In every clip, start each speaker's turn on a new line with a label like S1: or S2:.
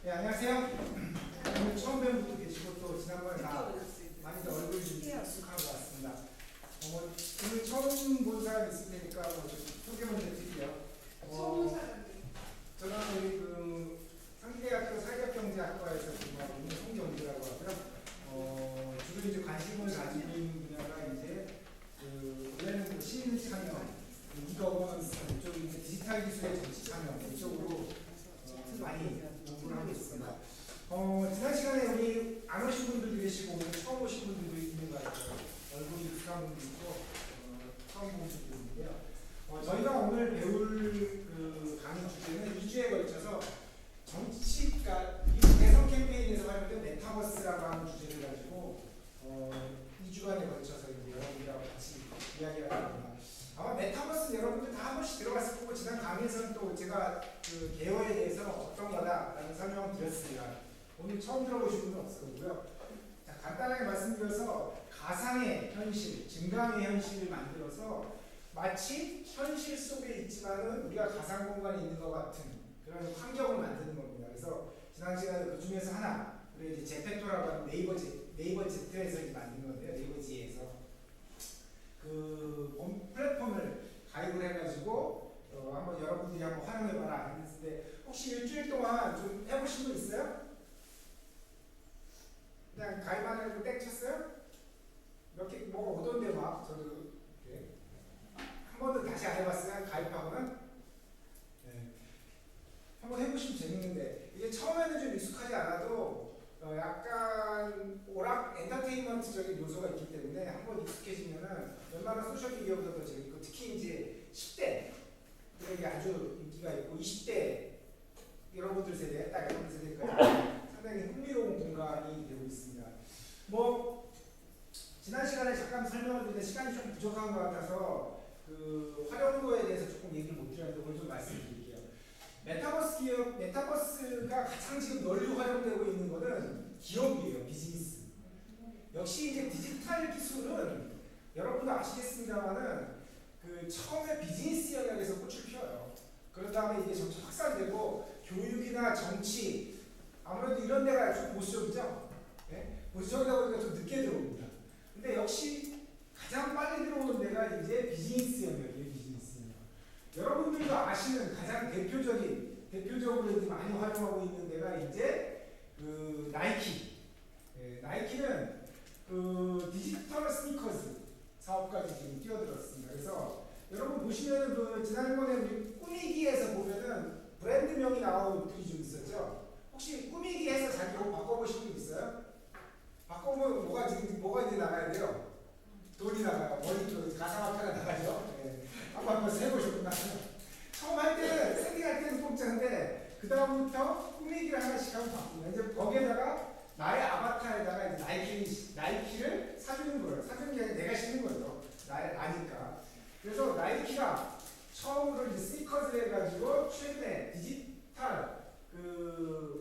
S1: 네, 안녕하세요. 오늘 처음 뵌 분도 계시고 또 지난번에 다 많이들 얼굴이 좀 익숙한 것 같습니다. 오늘 처음 본 사람 있을 테니까 좀 소개 먼저 드릴게요. 저는 우리 상계대학교 사회적경제학과에서 근무하고 있는 송경주라고 하고요. 주로 이제 관심을 가지고 있는 분야가 이제 원래는 시민 참여, 이거는 이쪽이 이제 디지털 기술의 정치 참여 이쪽으로 많이 공부를 하고 있습니다. 지난 시간에 우리 안 오신 분들도 계시고 오늘 처음 오신 분들도 있는 것 같아요. 얼굴이 익숙한 분도 있고 처음 본 분도 있는데요. 저희가 오늘 배울 강의 주제는 2주에 걸쳐서 정치가 대선 캠페인에서 활용된 메타버스라고 하는 주제를 가지고 2주간에 걸쳐서 여러분들하고 같이 이야기를 합니다. 아마 메타버스 여러분들 다 한 번씩 들어봤을 거고 지난 강의에서는 또 제가 개요에 대해서 어떤 거다라는 설명을 드렸습니다. 오늘 처음 들어보신 분은 없을 거고요. 자, 간단하게 말씀드려서 가상의 현실, 증강의 현실을 만들어서 마치 현실 속에 있지만은 우리가 가상 공간에 있는 것 같은 그런 환경을 만드는 겁니다. 그래서 지난 시간에 그 중에서 하나, 우리 이제 제페토라고 하는 네이버 Z에서 만든 건데요. 네이버 Z에서 플랫폼을 가입을 해가지고 한번 여러분들이 한번 활용해봐라 했는데 혹시 일주일 동안 좀 해보신 분 있어요? 그냥 가입 안 해가지고 땡 쳤어요? 몇 개 뭐가 오던데 막 저도 이렇게 한 번도 다시 안 해봤어요? 가입하고는? 네. 한번 해보시면 재밌는데 이게 처음에는 좀 익숙하지 않아도 약간 오락 엔터테인먼트적인 요소가 있기 때문에 한번 익숙해지면은 웬만한 소셜미디어보다도 재밌고 특히 이제 10대 들에게 아주 인기가 있고 20대 여러분들 세대, 딱 여러분들 세대까지 상당히 흥미로운 공간이 되고 있습니다. 지난 시간에 잠깐 설명을 드렸는데 시간이 좀 부족한 것 같아서 활용도에 대해서 조금 얘기를 못 드렸는데 오늘 좀 말씀드릴게요. 메타버스가 가장 지금 널리 활용되고 있는 것은 기업이에요, 비즈니스. 역시 이제 디지털 기술은 여러분도 아시겠습니다만은 처음에 비즈니스 영역에서 꽃을 피워요. 그런 다음에 이게 점차 확산되고 교육이나 정치 아무래도 이런 데가 좀 보수적이죠. 네? 보수적이다 보니까 좀 늦게 들어옵니다. 근데 역시 가장 빨리 들어오는 데가 이제 비즈니스 영역이에요. 비즈니스 영역. 여러분들도 아시는 가장 대표적으로 이제 많이 활용하고 있는 데가 이제 나이키. 나이키는 디지털 스니커즈 사업까지 지금 뛰어들었습니다. 그래서 여러분 보시면은 지난번에 우리 꾸미기에서 보면은 브랜드명이 나오는 글이 좀 있었죠. 혹시 꾸미기에서 자기 옷 바꿔보신 분 있어요? 바꿔보면 뭐가 이제 나가야 돼요? 돈이 나가요. 머리 가상화폐가 나가죠. 네. 한번 해보셨구나. 처음 할 때는 세팅할 때는 공짜인데 그 다음부터 꾸미기를 하나씩 하면 바꿉니다. 이제 거기에다가 나의 아바타에다가 이제 나이키를 사주는 거예요. 사주는 게 아니라 내가 신는 거죠. 나니까. 그래서 나이키가 처음으로 이제 스니커즈를 해가지고 최근에 디지털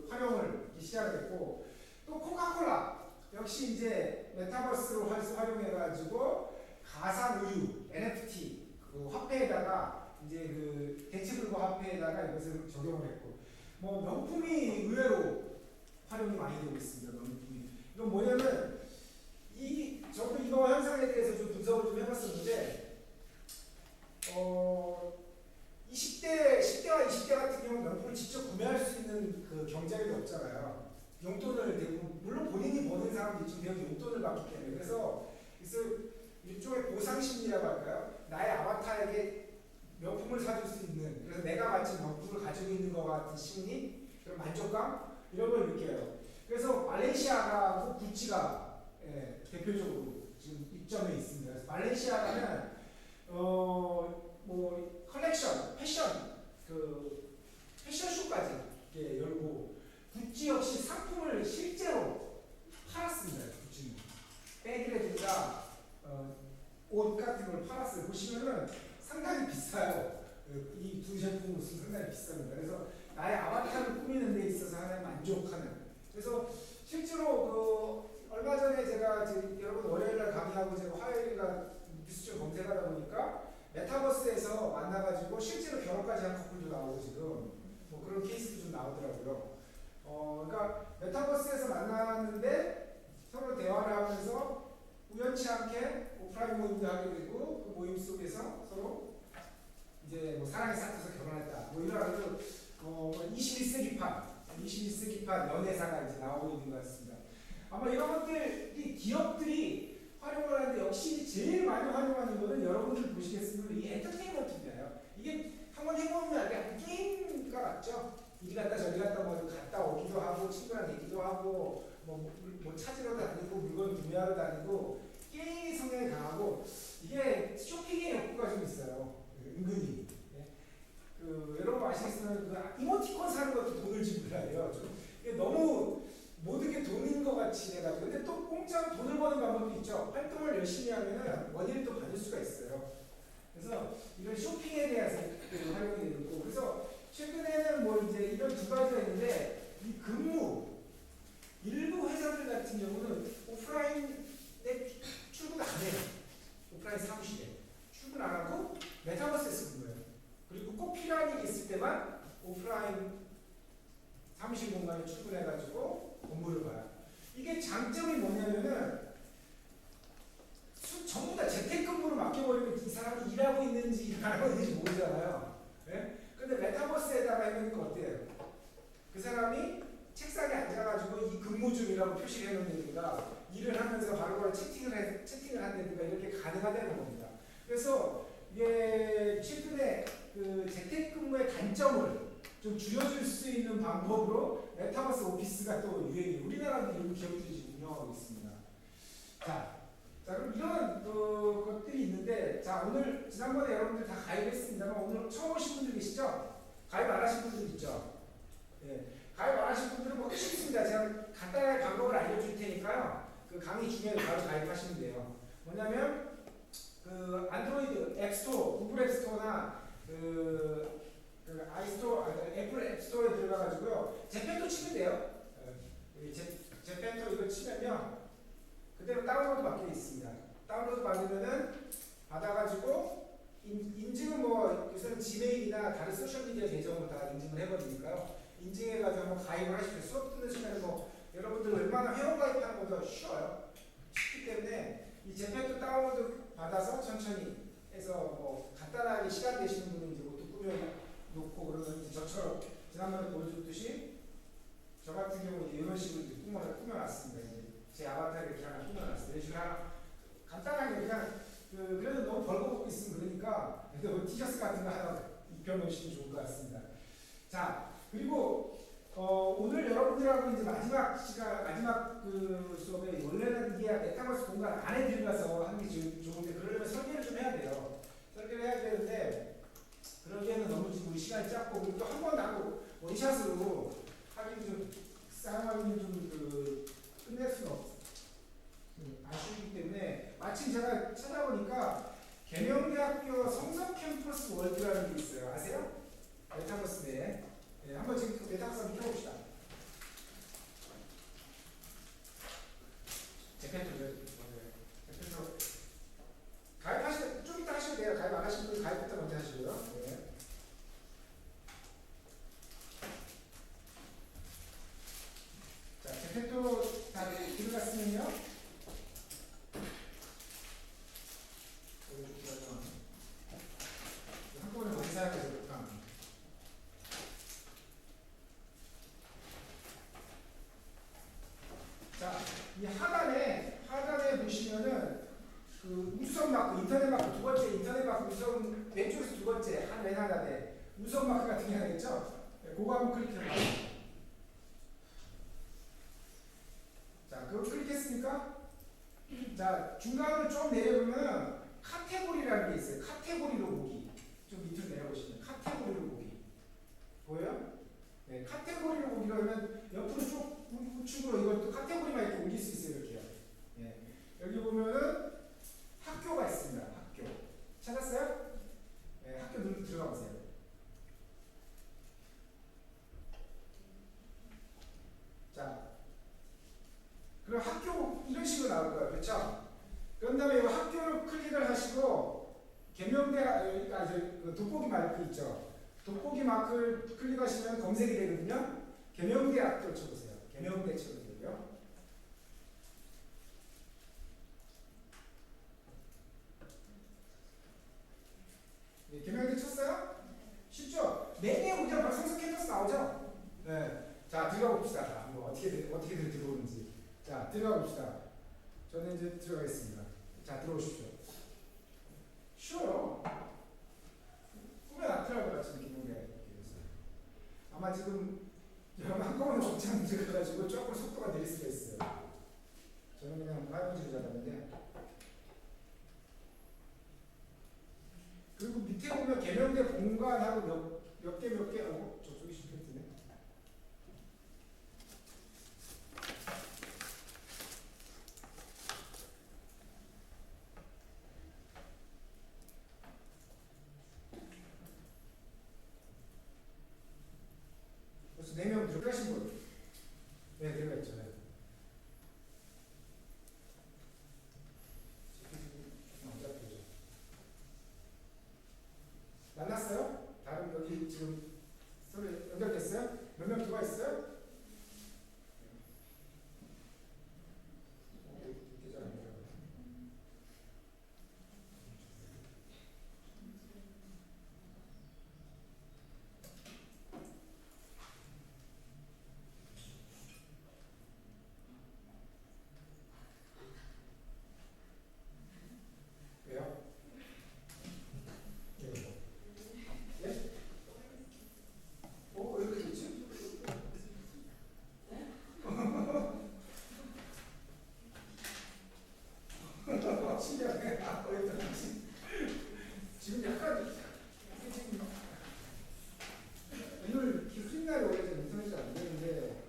S1: 활용을 시작을 했고 또 코카콜라 역시 이제 메타버스로 활용해가지고 가상 의류 NFT 화폐에다가 이제 대체불가 화폐에다가 이것을 적용을 했고 명품이 의외로 활용이 많이 되고 있습니다. 명품이. 이건 뭐냐면 저도 이거 현상에 대해서 좀 분석을 좀 해봤었는데 10대와 20대 같은 경우는 명품을 직접 구매할 수 있는 경제력이 없잖아요. 용돈을 대고 물론 본인이 버는 사람도 있지만 대부분 용돈을 받기 때문에 그래서 일종의 보상심리라고 할까요? 나의 아바타에게 명품을 사줄 수 있는 그래서 내가 마치 명품을 가지고 있는 것 같은 심리 그런 만족감 이런 걸 느껴요. 그래서 말레이시아하고 구찌가 대표적으로 지금 입점해 있습니다. 그래서 말레이시아는 컬렉션, 패션쇼까지 열고 구찌 역시 상품을 실제로 팔았습니다. 구찌는 백이라든가 옷 같은 걸 팔았어요. 보시면은 상당히 비싸요. 이 두 제품은 상당히 비쌉니다. 그래서 나의 아바타를 꾸미는 데 있어서 하나의 만족하는. 그래서 실제로 얼마 전에 제가 여러분 월요일날 강의하고 제가 화요일날 뉴스 좀 검색하다 보니까 메타버스에서 만나가지고 실제로 결혼까지 한 커플도 나오고 지금 그런 케이스도 좀 나오더라고요. 그러니까 메타버스에서 만났는데 서로 대화를 하면서 우연치 않게 오프라인 모임도 하게 되고 그 모임 속에서 서로 이제 뭐 사랑에 싹트서 결혼했다. 뭐 이런 아주 21세기판 연애사가 이제 나오고 있는 것 같습니다. 아마 이런 것들이 기업들이 활용을 하는데 역시 제일 많이 활용하는 거는 여러분들 보시겠습니다. 이 엔터테인먼트인데요. 이게 한번 해보면 약간 게임과 같죠. 이리 갔다 저리 갔다 뭐 갔다 오기도 하고 친구랑 얘기도 하고 뭐 찾으러 다니고 물건 구매하러 다니고 게임 성향이 강하고 이게 쇼핑의 욕구가 좀 있어요. 은근히. 여러분 아시겠지만 그 이모티콘 사는 것도 돈을 지불해야 돼요. 이게 너무 모든 게 돈인 것 같이 해가지고 근데 또 공짜로 돈을 버는 방법도 있죠. 활동을 열심히 하면은 원인을 또 받을 수가 있어요. 그래서 이런 쇼핑에 대해서 활용이 되고 그래서 최근에는 뭐 이제 이런 두 가지가 있는데 이 근무 일부 회사들 같은 경우는 오프라인에 출근 안 해요. 오프라인 사무실에 출근 안 하고 메타버스에서 근무해요. 그리고 꼭 필요한 일이 있을 때만 오프라인 사무실 공간에 출근해가지고 업무를 봐요. 이게 장점이 뭐냐면은 전부 다 재택근무로 맡겨버리면 이 사람이 일하고 있는지 안 하고 있는지 모르잖아요. 네? 근데 메타버스에다가 해놓으니까 어때요? 그 사람이 책상에 앉아가지고 이 근무 중이라고 표시를 해놓으니까 일을 하면서 바로바로 채팅을 한다든가 이렇게 가능하다는 겁니다. 그래서 이게 최근에 그 재택근무의 단점을 좀 줄여줄 수 있는 방법으로 메타버스 오피스가 또 유행이 우리나라도 이런 기업들이 지금 운영하고 있습니다. 자 그럼 이런 것들이 있는데 자 오늘 지난번에 여러분들 다 가입했습니다만 오늘 처음 오신 분들 계시죠? 가입 안 하신 분들 있죠? 예. 가입 안 하신 분들은 뭐 쉽습니다. 제가 간단하게 방법을 알려줄 테니까요. 그 강의 중에 바로 가입하시면 돼요. 뭐냐면 그 안드로이드 앱스토어, 구글 앱스토어나 그 아이스토어, 애플 앱스토어에 들어가가지고요. 제펜토 치면 돼요. 제펜토 이거 치면요. 그대로 다운로드 받게 있습니다. 다운로드 받으면은 받아가지고 인증은 뭐 요새는 지메일이나 다른 소셜미디어 계정으로 다 인증을 해버리니까요. 인증해가지고 한번 가입을 하십시오. 수업 듣는 시간에 뭐 여러분들 웬만한 회원 가입하는 것보다 쉬워요. 쉽기 때문에 이 제펜토 다운로드 받아서 천천히 해서 뭐 간단하게 시간 되시는 분은 이제 뭐또 꾸며놓고 그러면 이제 저처럼 지난번에 보여줬듯이 저 같은 경우 이런 식으로 이제 꾸며놨습니다. 이제 제 아바타를 이렇게 하나 꾸며놨어요. 이런 식으로 하나 간단하게 그냥 그래도 너무 벌거벗고 있으면 그러니까 뭐 티셔츠 같은 거 하나 입혀놓으시면 좋을 것 같습니다. 자 그리고 오늘 여러분들하고 이제 마지막 그 수업에 원래는 이게 메타버스 공간 안에 들어가서 하는 게 좋은데 그러려면 설계를 좀 해야 돼요. 설계를 해야 되는데 그러기에는 너무 지금 우리 시간이 짧고 그리고 또 한 번 하고 원샷으로 하기는 좀 사용하기는 좀 끝낼 수가 아쉬우기 때문에 마침 제가 찾아보니까 계명대학교 성서 캠퍼스 월드라는 게 있어요. 아세요? 메타버스 내에. 네, 한번 지금 메타버스 한번 켜봅시다. 제펜토 가입하시면 좀 이따 하시면 돼요. 가입 안 하신 분은 가입부터 먼저 하시고요. 네. 자, 제펜토 다 들어갔으면요. 한꺼번에 많이 사용해서 그렇다. 자, 이 하단에 보시면은 그 우선 마크, 인터넷 마크 두 번째, 인터넷 마크 우선 왼쪽에서 두 번째 맨 하단에 우선 마크 같은 게 하나 있죠? 네, 그거 한번 클릭해봐요. 자, 그거 클릭했습니까? 자, 중간으로 좀 내려보면 카테고리라는 게 있어요. 카테고리로 보기. 좀 밑으로 내려보시면 카테고리로 보기. 보여요? 네, 카테고리로 보기로 하면 옆으로 쭉 우측으로 이것도 카테고리만 이렇게 옮길 수 있어요. 이렇게요. 네. 여기 보면은 학교가 있습니다. 학교. 찾았어요? 네, 학교 들어가 보세요. 자, 그럼 학교 이런 식으로 나올 거예요. 그렇죠? 그런 다음에 이 학교를 클릭을 하시고 계명대 돋보기 마크 있죠? 돋보기 마크를 클릭하시면 검색이 되거든요. 계명대학교 쳐보세요. 개명대 쳐도 되고요. 네, 개명대 쳤어요? 쉽죠? 메뉴 그냥 바로 생성해서 나오죠? 네. 자, 들어가 봅시다. 자, 뭐 어떻게들 들어오는지. 자, 들어가 봅시다. 저는 이제 들어가겠습니다. 자, 들어오십시오. 쉬워요. 꿈에 나타나고 지금 개명대. 아마 지금 여러분 한꺼번에 적지 들어가지고 조금 속도가 느릴 수가 있어요. 저는 그냥 5G로 잡았는데. 그리고 밑에 보면 개명대 공간하고 몇 개, 저쪽이 쉽겠네. 벌써 4명 들어가신 분? 네, 들어갔죠. 네. 만났어요? 다른 여기 지금 소리 연결됐어요? 몇 명 들어와 있어요? 왜요? 네? 왜 이렇게 됐지? 신기하네. 지금 약간 이게 지금 오늘 휴일날이 원래 인터넷이 안 되는데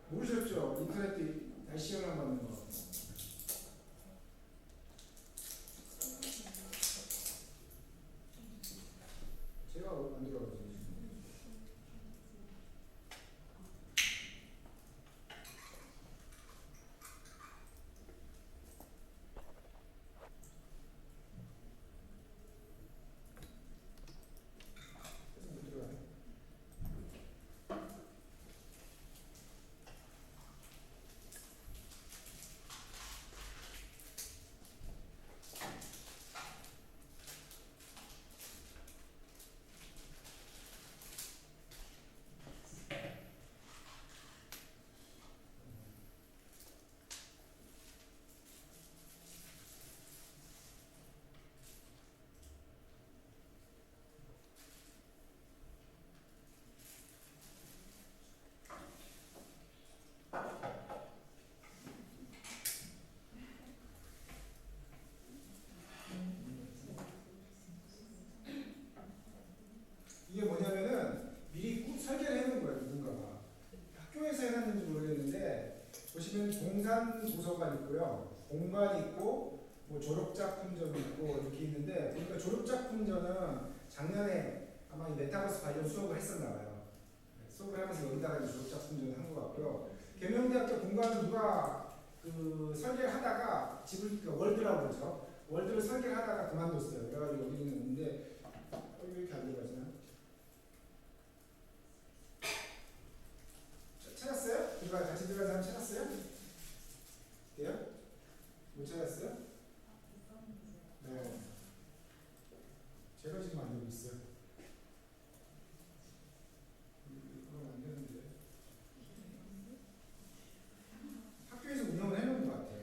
S1: 모르셨죠? 인터넷 날씨 시험을 받는 거. 제가 안 들어가죠. 이게 뭐냐면은 미리 설계를 해놓은 거예요, 누군가가. 학교에서 해놨는지 모르겠는데 보시면 공산 도서관 있고요, 공간 있고 뭐 졸업작품전 있고 이렇게 있는데, 그러니까 졸업작품전은 작년에 아마 이 메타버스 관련 수업을 했었나 봐요. 수업을 하면서 여기다가 졸업작품전을 한 것 같고요. 계명대학교 공간은 누가 그 설계를 하다가 집을, 그 월드라고 그러죠. 월드를 설계를 하다가 그만뒀어요. 그래가지고 여기는 있는데 왜 이렇게 안 들어가지나? 찾았어요? 같이 들어간 사람 찾았어요? 돼요? 못 찾았어요? 네. 제가 지금 안 되고 있어요. 그럼 안 되는데. 학교에서 운영을 해놓은 것 같아요.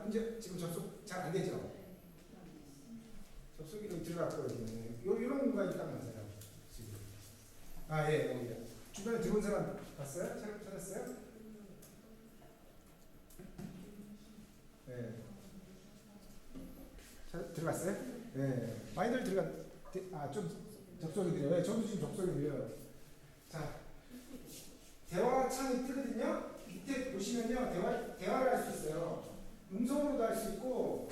S1: 현재 지금 접속 잘 안 되죠? 접속이 좀 들어갔거든요. 이런 공간이 딱 맞아요. 지금. 아, 예, 여기다. 주변에 들어온 사람 봤어요? 찾았어요? 네. 들어갔어요? 네. 많이들 좀 접속이 느려요. 네, 저도 지금 접속이 느려요. 자, 대화 창이 뜨거든요. 밑에 보시면요, 대화를 할 수 있어요. 음성으로도 할 수 있고,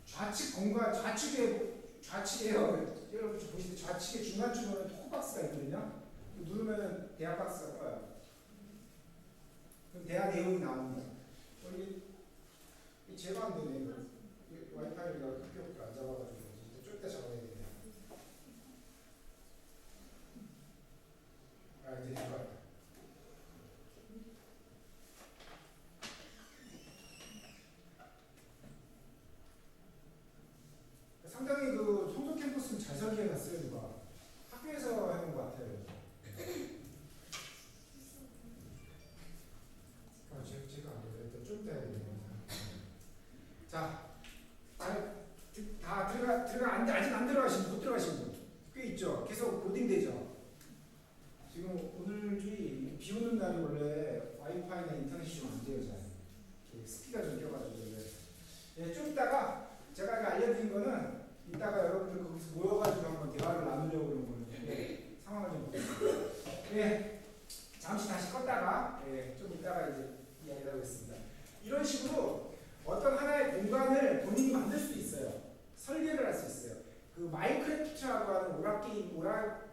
S1: 좌측 공간, 좌측에요. 여러분 보시면 좌측에 중간중간에 토크박스가 있거든요. 누르면 대화 박스가 떠요. 그럼 대화 내용이 나옵니다. 여기 제가 안 되네. 와이파이가 크게 안 잡아가지고 좀 이따 잡아야 되네요. 아, 이제 잡았다. 상당히 그 청소 캠퍼스는 잘 설계해놨어요, 누가. 학교에서 해놓은 것 같아요. 제가 안 돼요. 일단 좀 이따 해야 되네요. 자, 아직 안 들어가신 분, 못 들어가신 분 꽤 있죠. 계속 로딩되죠. 지금 오늘이 비 오는 날이 원래 와이파이나 인터넷이 좀 안 돼요, 잘. 습기가 좀 껴가지고. 예, 좀 이따가 제가 알려드린 거는 이따가 여러분들 거기서 모여가지고 한번 대화를 나누려고 그런 거예요. 상황을 좀 보겠습니다. 예, 잠시 다시 껐다가 좀 이따가 이제 이야기를 하겠습니다. 이런 식으로 어떤 하나의 공간을 본인이 만들 수도 있어요. 설계를 할 수 있어요. 그 마인크래프트라고 하는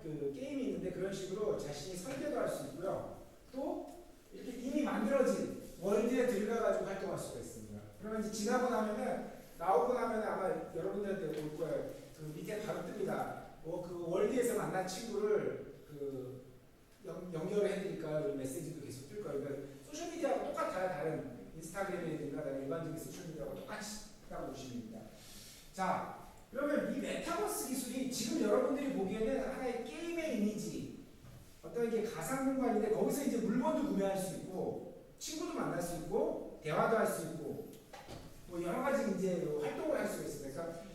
S1: 그 게임이 있는데 그런 식으로 자신이 설계도 할 수 있고요. 또 이렇게 이미 만들어진 월드에 들어가가지고 활동할 수가 있습니다. 그러면 이제 지나고 나면은 나오고 나면은 아마 여러분들한테 올 거예요. 그 밑에 바로 뜹니다. 그 월드에서 만난 친구를 그 연결을 해드릴까요? 메시지도 계속 뜰 거예요. 그러니까 소셜미디어하고 똑같아요. 다른 인스타그램이든가 다른 일반적인 소셜미디어하고 똑같이 있다고 보시면 됩니다. 자, 그러면 이 메타버스 기술이 지금 여러분들이 보기에는 하나의 게임의 이미지, 어떤 게 가상 공간인데 거기서 이제 물건도 구매할 수 있고, 친구도 만날 수 있고, 대화도 할 수 있고, 뭐 여러 가지 이제 활동을 할 수가 있습니다. 그러니까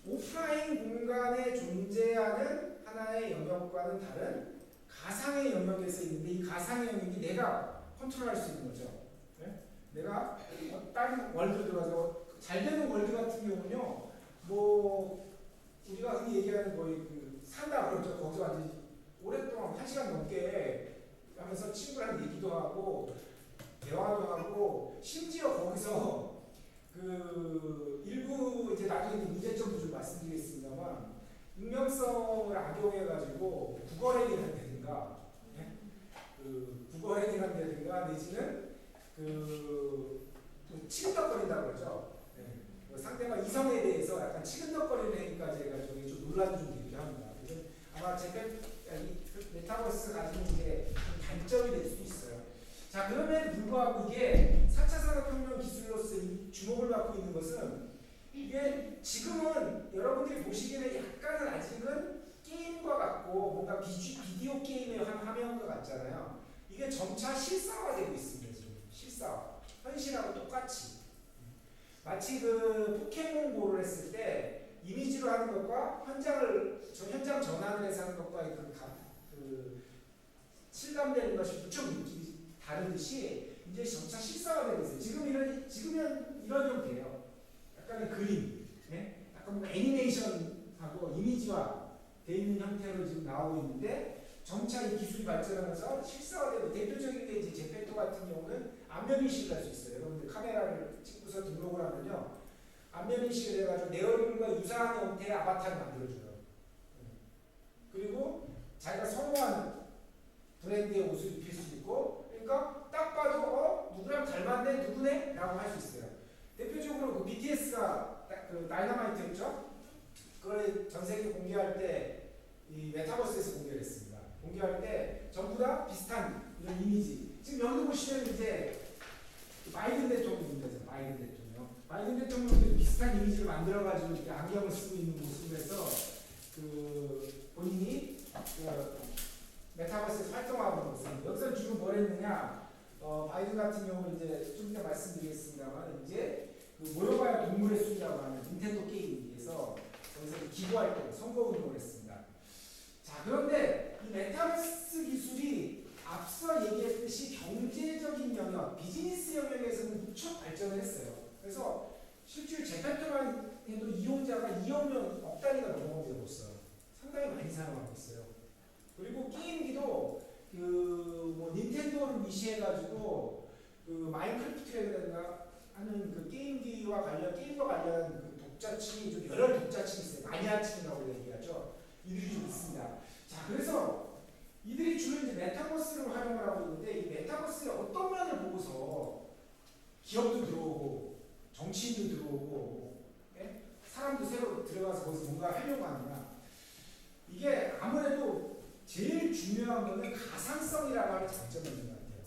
S1: 오프라인 공간에 존재하는 하나의 영역과는 다른 가상의 영역에서 있는데 이 가상의 영역이 내가 컨트롤할 수 있는 거죠. 네? 내가 다른 월드로 들어가서 잘 되는 월드 같은 경우는요, 뭐 우리가 흔히 얘기하는 거의 그 산다 그러죠. 거기서 완전 오랫동안 1시간 넘게 하면서 친구랑 얘기도 하고 대화도 하고 심지어 거기서 그 일부 이제 나중에 문제점도 좀 말씀드리겠습니다만 익명성을 악용해가지고 국어 행위한다든가, 그 국어 행위한다든가 내지는 그 치근덕거린다고 그러죠. 상대방 이성에 대해서 약간 치근덕거리는 행위까지 해가지고 좀 논란이 좀 되기도 합니다. 그래서 아마 메타버스 가지고 이제 단점이 될 수도 있어요. 자, 그럼에도 불구하고 이게 4차 산업혁명 기술로서 주목을 받고 있는 것은 이게 지금은 여러분들이 보시기에는 약간은 아직은 게임과 같고 뭔가 비디오 게임의 한 화면과 같잖아요. 이게 점차 실사화되고 있습니다. 지금 실사화. 현실하고 똑같이. 마치 그 포켓몬고를 했을 때 이미지로 하는 것과 현장 전환을 해서 하는 것과의 그 실감되는 것이 무척 느낌이 다르듯이 이제 점차 실사화되고 있어요. 지금은 이런 형태예요. 약간의 그림, 약간 뭐 애니메이션하고 이미지화 되어 있는 형태로 지금 나오고 있는데 점차 이 기술이 발전하면서 실사화되고 대표적인 게 이제 제페토 같은 경우는 안면인식을 할 수 있어요. 여러분들 카메라를 찍고서 등록을 하면요, 안면인식을 해가지고 내 얼굴과 유사한 형태의 아바타를 만들어줘요. 그리고 자기가 선호하는 브랜드의 옷을 입힐 수 있고, 그러니까 딱 봐도 누구랑 닮았네, 누구네? 라고 할 수 있어요. 대표적으로 그 BTS가 그 다이너마이트였죠? 그걸 전 세계 공개할 때 이 메타버스에서 공개를 했습니다. 공개할 때 전부 다 비슷한 이런 이미지. 지금 여기 보시면 이제 바이든 대통령입니다. 바이든 대통령도 비슷한 이미지를 만들어가지고 이렇게 안경을 쓰고 있는 모습에서 그 본인이 그 메타버스에서 활동하고 있습니다. 여기서 주로 뭘 했느냐, 바이든 같은 경우는 이제 좀 이따 말씀드리겠습니다만 이제 그 모여봐야 동물의 숲이라고 하는 닌텐도 게임에서 거기서 기부 활동, 선거 운동을 했습니다. 자, 그런데 이 메타버스 기술이 앞서 얘기했듯이 경제적인 영역, 비즈니스 영역에서는 무척 발전을 했어요. 그래서 실제로 재팬토만 해도 이용자가 2억 명, 억 단위가 넘어가고 있어요. 상당히 많이 사용하고 있어요. 그리고 게임기도 그 닌텐도를 위시해가지고 그 마인크래프트라든가 하는 그 게임과 관련 그 독자층이 좀 여러 독자층이 있어요. 마니아층이라고 얘기하죠. 이들이 좀 있습니다. 자, 그래서 이들이 주로 이제 메타버스를 활용을 하고 있는데 이 메타버스의 어떤 면을 보고서 기업도 들어오고 정치인도 들어오고 예? 사람도 새로 들어가서 거기서 뭔가 하려고 하느냐, 이게 아무래도 제일 중요한 거는 가상성이라고 하는 장점이 있는 것 같아요.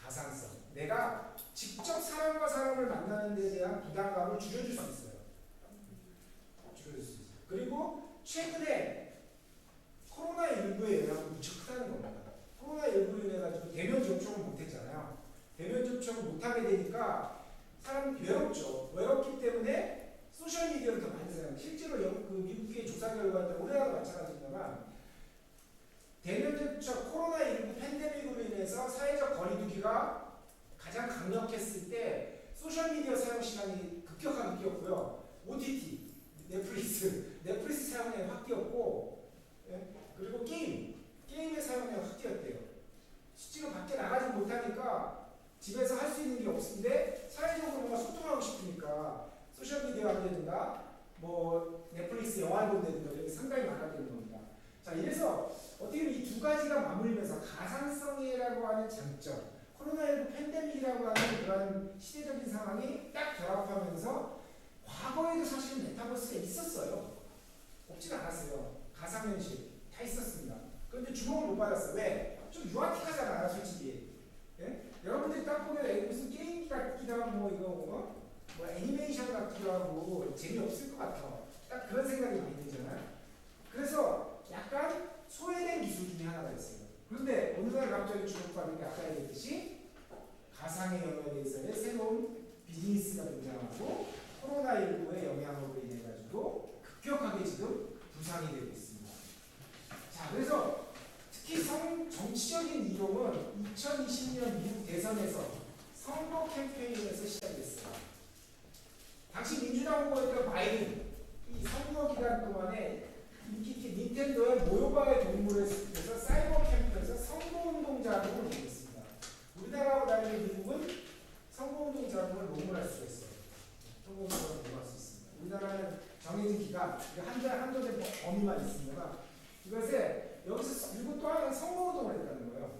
S1: 가상성. 내가 직접 사람과 사람을 만나는 데 대한 부담감을 줄여줄 수 있어요. 줄여줄 수 있어요. 그리고 최근에 코로나19의 영향이 무척 크다는 겁니다. 코로나19로 인해가지고 대면 접촉을 못했잖아요. 대면 접촉을 못하게 되니까 사람이 외롭죠. 외롭기 때문에 소셜미디어를 더 많이 사용해요. 실제로 그 미국의 조사 결과인데 우리나라도 마찬가지입니다만 대면 접촉, 코로나19 팬데믹으로 인해서 사회적 거리두기가 가장 강력했을 때 소셜미디어 사용 시간이 급격하게 뛰었고요. OTT, 넷플릭스 사용량이 확 뛰었고, 예? 그리고 게임의 사용량이 확 뛰었대요. 실제로 밖에 나가지 못하니까 집에서 할 수 있는 게 없는데 사회적으로 뭔가 소통하고 싶으니까 소셜미디어 한다든가 뭐 넷플릭스 영화를 본다든가 이게 상당히 많아지는 겁니다. 자, 이래서 어떻게 보면 이 두 가지가 맞물리면서 가상성이라고 하는 장점, 코로나19 팬데믹이라고 하는 그런 시대적인 상황이 딱 결합하면서 과거에도 사실은 메타버스가 있었어요. 없진 않았어요. 가상현실 다 있었습니다. 그런데 주목을 못 받았어요. 왜? 좀 유아틱하잖아요, 솔직히. 예? 여러분들이 딱 보면 무슨 게임기 같기도 하고 뭐 이거 뭐 애니메이션 같기도 하고 재미없을 것 같아. 딱 그런 생각이 많이 들잖아요. 그래서 약간 소외된 기술 중에 하나가 있어요. 그런데 어느 날 갑자기 주목받는 게 아까 얘기했듯이 가상의 영역에서의 새로운 비즈니스가 등장하고 코로나19의 영향으로 인해 가지고 급격하게 지금 부상이 되고 있습니다. 자, 그래서 특히 정치적인 이용은 2020년 미국 대선에서 선거 캠페인에서 시작됐어요. 당시 민주당 후보였던 바이든, 이 선거 기간 동안에 인기 닌텐도의 모여봐야 동물의 숲에서 사이버 캠프에서 선거운동 자금을 모았습니다. 우리나라하고 달리 미국은 선거운동 자금을 농물할 수가 있어요. 선거운동 자금을 농물할 수 있습니다. 우리나라는 정해진 기간, 한도된 범위만 있습니다. 이것에 여기서 그리고 또 하나 선거운동을 했다는 거예요.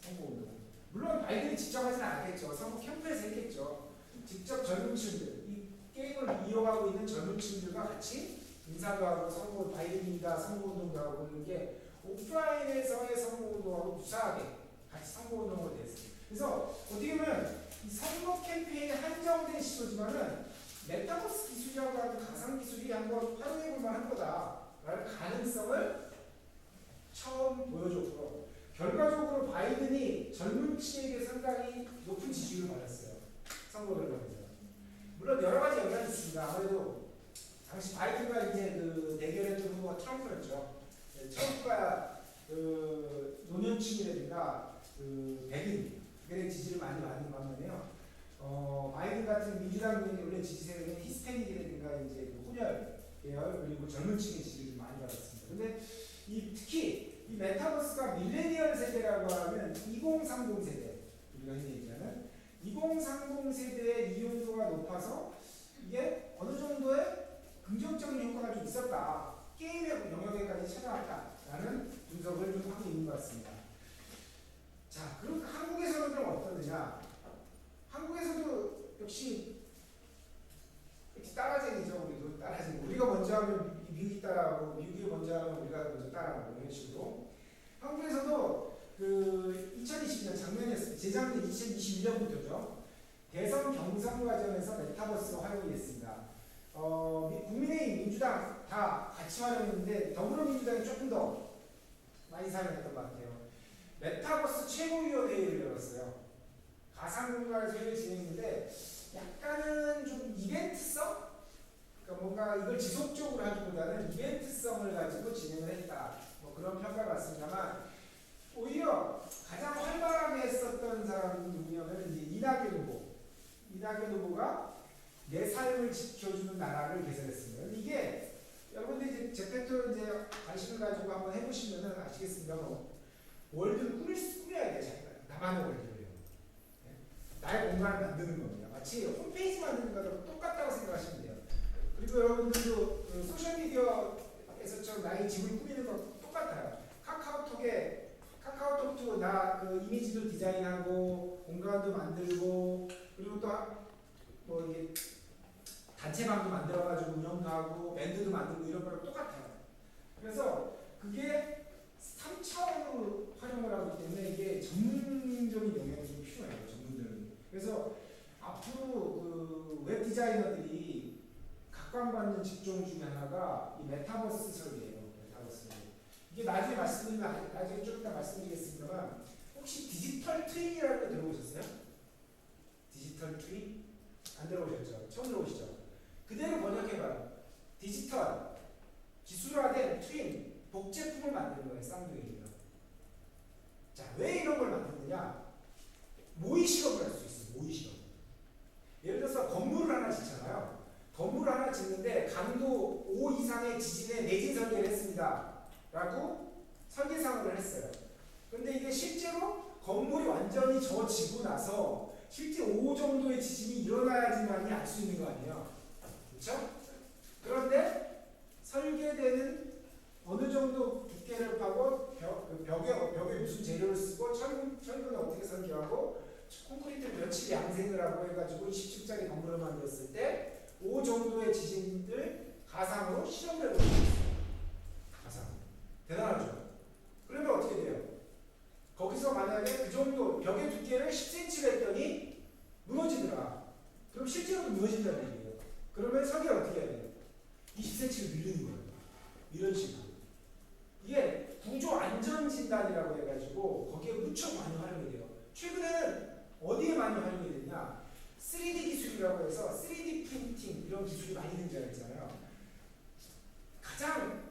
S1: 선거운동. 물론 바이든이 직접 하지는 않겠죠. 선거 캠프에서 했겠죠. 직접 젊은 층들, 이 게임을 이용하고 있는 젊은 층들과 같이 인사도 하고 선거 바이든입니다. 선거운동도 하고 그러는 게 오프라인에서의 선거운동하고 유사하게 같이 선거운동으로 됐어요. 그래서 어떻게 보면 이 선거 캠페인에 한정된 시도지만은 메타버스 기술이라고 하는 가상 기술이 한번 활용해볼 만한 거다라는 가능성을 처음 보여줬고, 결과적으로 바이든이 젊은 층에게 상당히 높은 지지율을 받았어요. 선거 결과에서. 물론 여러 가지 영향이 있습니다. 아무래도 당시 바이든과 이제 그 대결했던 후보가 트럼프였죠. 트럼프가 그 노년층이라든가 그 백인들의 지지를 많이 받는 반면에요. 바이든 같은 민주당이 원래 지지 세력은 히스패닉이라든가 이제 그 혼혈 계열 그리고 젊은 층의 지지를 많이 받았습니다. 근데 특히 이 메타버스가 밀레니얼 세대라고 하면 2030 세대, 우리가 흔히 얘기하는 2030 세대의 이용도가 높아서 이게 어느 정도의 긍정적인 효과가 좀 있었다. 게임의 영역에까지 찾아왔다라는 분석을 좀 하고 있는 것 같습니다. 자, 그럼 한국에서는 좀 어떠느냐? 한국에서도 역시 따라쟁이죠. 우리도 따라쟁이. 우리가 먼저 하면 미국이 따라하고 미국이 먼저 하면 우리가 먼저 따라하고 이런 식으로. 한국에서도 그 2020년 작년이었어요. 재작년 2021년부터죠. 대선 경선 과정에서 메타버스가 활용이 됐습니다. 국민의힘, 민주당 다 같이 활용했는데 더불어민주당이 조금 더 많이 사용했던 것 같아요. 메타버스 최고위원회의를 열었어요. 가상 공간에서 회의를 진행했는데 약간은 좀 이벤트성? 그러니까 뭔가 이걸 지속적으로 하기보다는 이벤트성을 가지고 진행을 했다. 뭐 그런 평가가 왔습니다만 오히려 가장 활발하게 했었던 사람은 누구냐면 이제 이낙연 후보가 내 삶을 지켜주는 나라를 개설했습니다. 이게 여러분들 이제 제페토 이제 관심을 가지고 한번 해보시면은 아시겠습니다만 월드를 꾸며야 돼 자기가 나만의 월드를요. 네? 나의 공간을 만드는 겁니다. 마치 홈페이지 만드는 거랑 똑같다고 생각하시면 돼요. 그리고 여러분들도 그 소셜미디어에서처럼 나의 집을 꾸미는 거 똑같아요. 카카오톡도 나 그 이미지도 디자인하고 공간도 만들고 그리고 또 뭐 이게 단체방도 만들어가지고 운영도 하고 밴드도 만들고 이런 거랑 똑같아요. 그래서 그게 3차원으로 활용을 하기 때문에 이게 전문적인 영역이 좀 필요해요. 전문적인. 그래서 앞으로 그 웹 디자이너들이 각광받는 직종 중에 하나가 이 메타버스 설계예요. 메타버스. 이게 나중에 말씀드리면 나중에 좀 이따 말씀드리겠습니다만 혹시 디지털 트윈이라는 거 들어보셨어요? 디지털 트윈? 안 들어보셨죠? 처음 들어보시죠? 그대로 번역해봐요. 디지털, 기술화된 트윈, 복제품을 만드는 거예요. 쌍둥이가. 자, 왜 이런 걸 만드느냐? 모의 실험을 할 수 있어요. 모의 실험. 예를 들어서 건물을 하나 짓잖아요. 건물을 하나 짓는데 강도 5 이상의 지진에 내진 설계를 했습니다. 라고 설계상을 했어요. 근데 이게 실제로 건물이 완전히 져지고 나서 실제 5 정도의 지진이 일어나야지만이 알 수 있는 거 아니에요. 그렇죠? 그런데 설계되는 어느 정도 두께를 파고 벽에 무슨 재료를 쓰고 철근을 어떻게 설계하고 콘크리트를 며칠 양생을 하고 해가지고 20층짜리 건물을 만들었을 때 5 정도의 지진들 가상으로 실험을 해보고 있어요. 가상. 대단하죠? 그러면 어떻게 돼요? 거기서 만약에 그 정도 벽의 두께를 10cm를 했더니 무너지더라. 그럼 실제로도 무너진다는 얘기예요. 그러면 설계를 어떻게 해야 돼요? 20cm를 늘리는 거예요. 이런 식으로. 이게 구조 안전 진단이라고 해가지고 거기에 무척 많이 활용이 돼요. 최근에는 어디에 많이 활용이 되냐? 3D 기술이라고 해서 3D 프린팅 이런 기술이 많이 등장했잖아요. 가장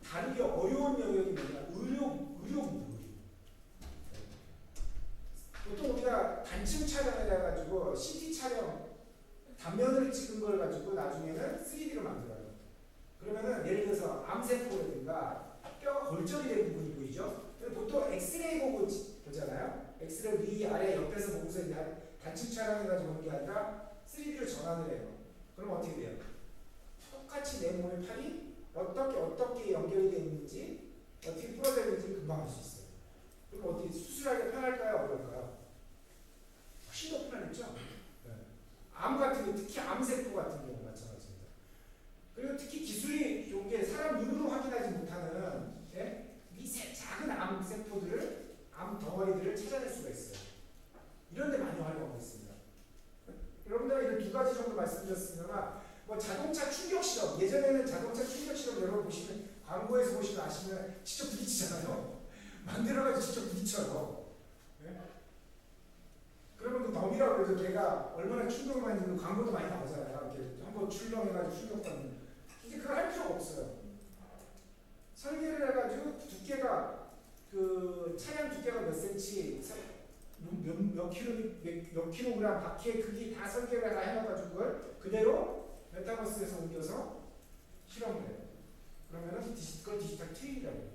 S1: 다루기 어려운 영역이 뭐냐? 의료입니다. 보통 우리가 단층 촬영을 해가지고 CT 촬영 단면을 찍은 걸 가지고 나중에는 3D로 만들어요. 그러면은 예를 들어서 암세포라든가 뼈가 골절이 된 부분이 보이죠? 보통 엑스레이 보고 보잖아요. 엑스레이 위, 아래, 옆에서 보고서 단층 촬영해가지고 보는 게 아니라 3D로 전환을 해요. 그럼 어떻게 돼요? 똑같이 내 몸의 팔이 어떻게 연결이 되어 있는지 어떻게 부러져 있는지 금방 알 수 있어요. 그럼 어떻게 수술하기 편할까요? 어떨까요? 훨씬 더 편하겠죠? 네. 암 같은 게 특히 암세포 같은 경우 마찬가지입니다. 그리고 특히 기술이 좋은 게 사람 눈으로 확인하지 못하는 작은 암세포들을 암 덩어리들을 찾아낼 수가 있어요. 이런 데 많이 활용하고 있습니다. 여러분들 이런 두 가지 정도 말씀드렸습니다만 뭐 자동차 충격 실험 예전에는 자동차 충격 실험 여러분 보시면 광고에서 보시면 아시면 직접 부딪히잖아요. 만들어가지고 직접 부딪혀요. 네? 그러면 그 덤이라고 해서 걔가 얼마나 충격을 많이 받는 광고도 많이 나오잖아요. 이렇게 한번 출렁해가지고 충격받는. 이제 그걸 할 필요가 없어요. 설계를 해가지고 두께가 그 차량 두께가 몇 센치, 몇 킬로그램 바퀴의 크기 다 설계를 다 해놔가지고 그걸 그대로 메타버스에서 옮겨서 실험을 해요. 그러면은 그걸 디지털 트윈이라고 해요.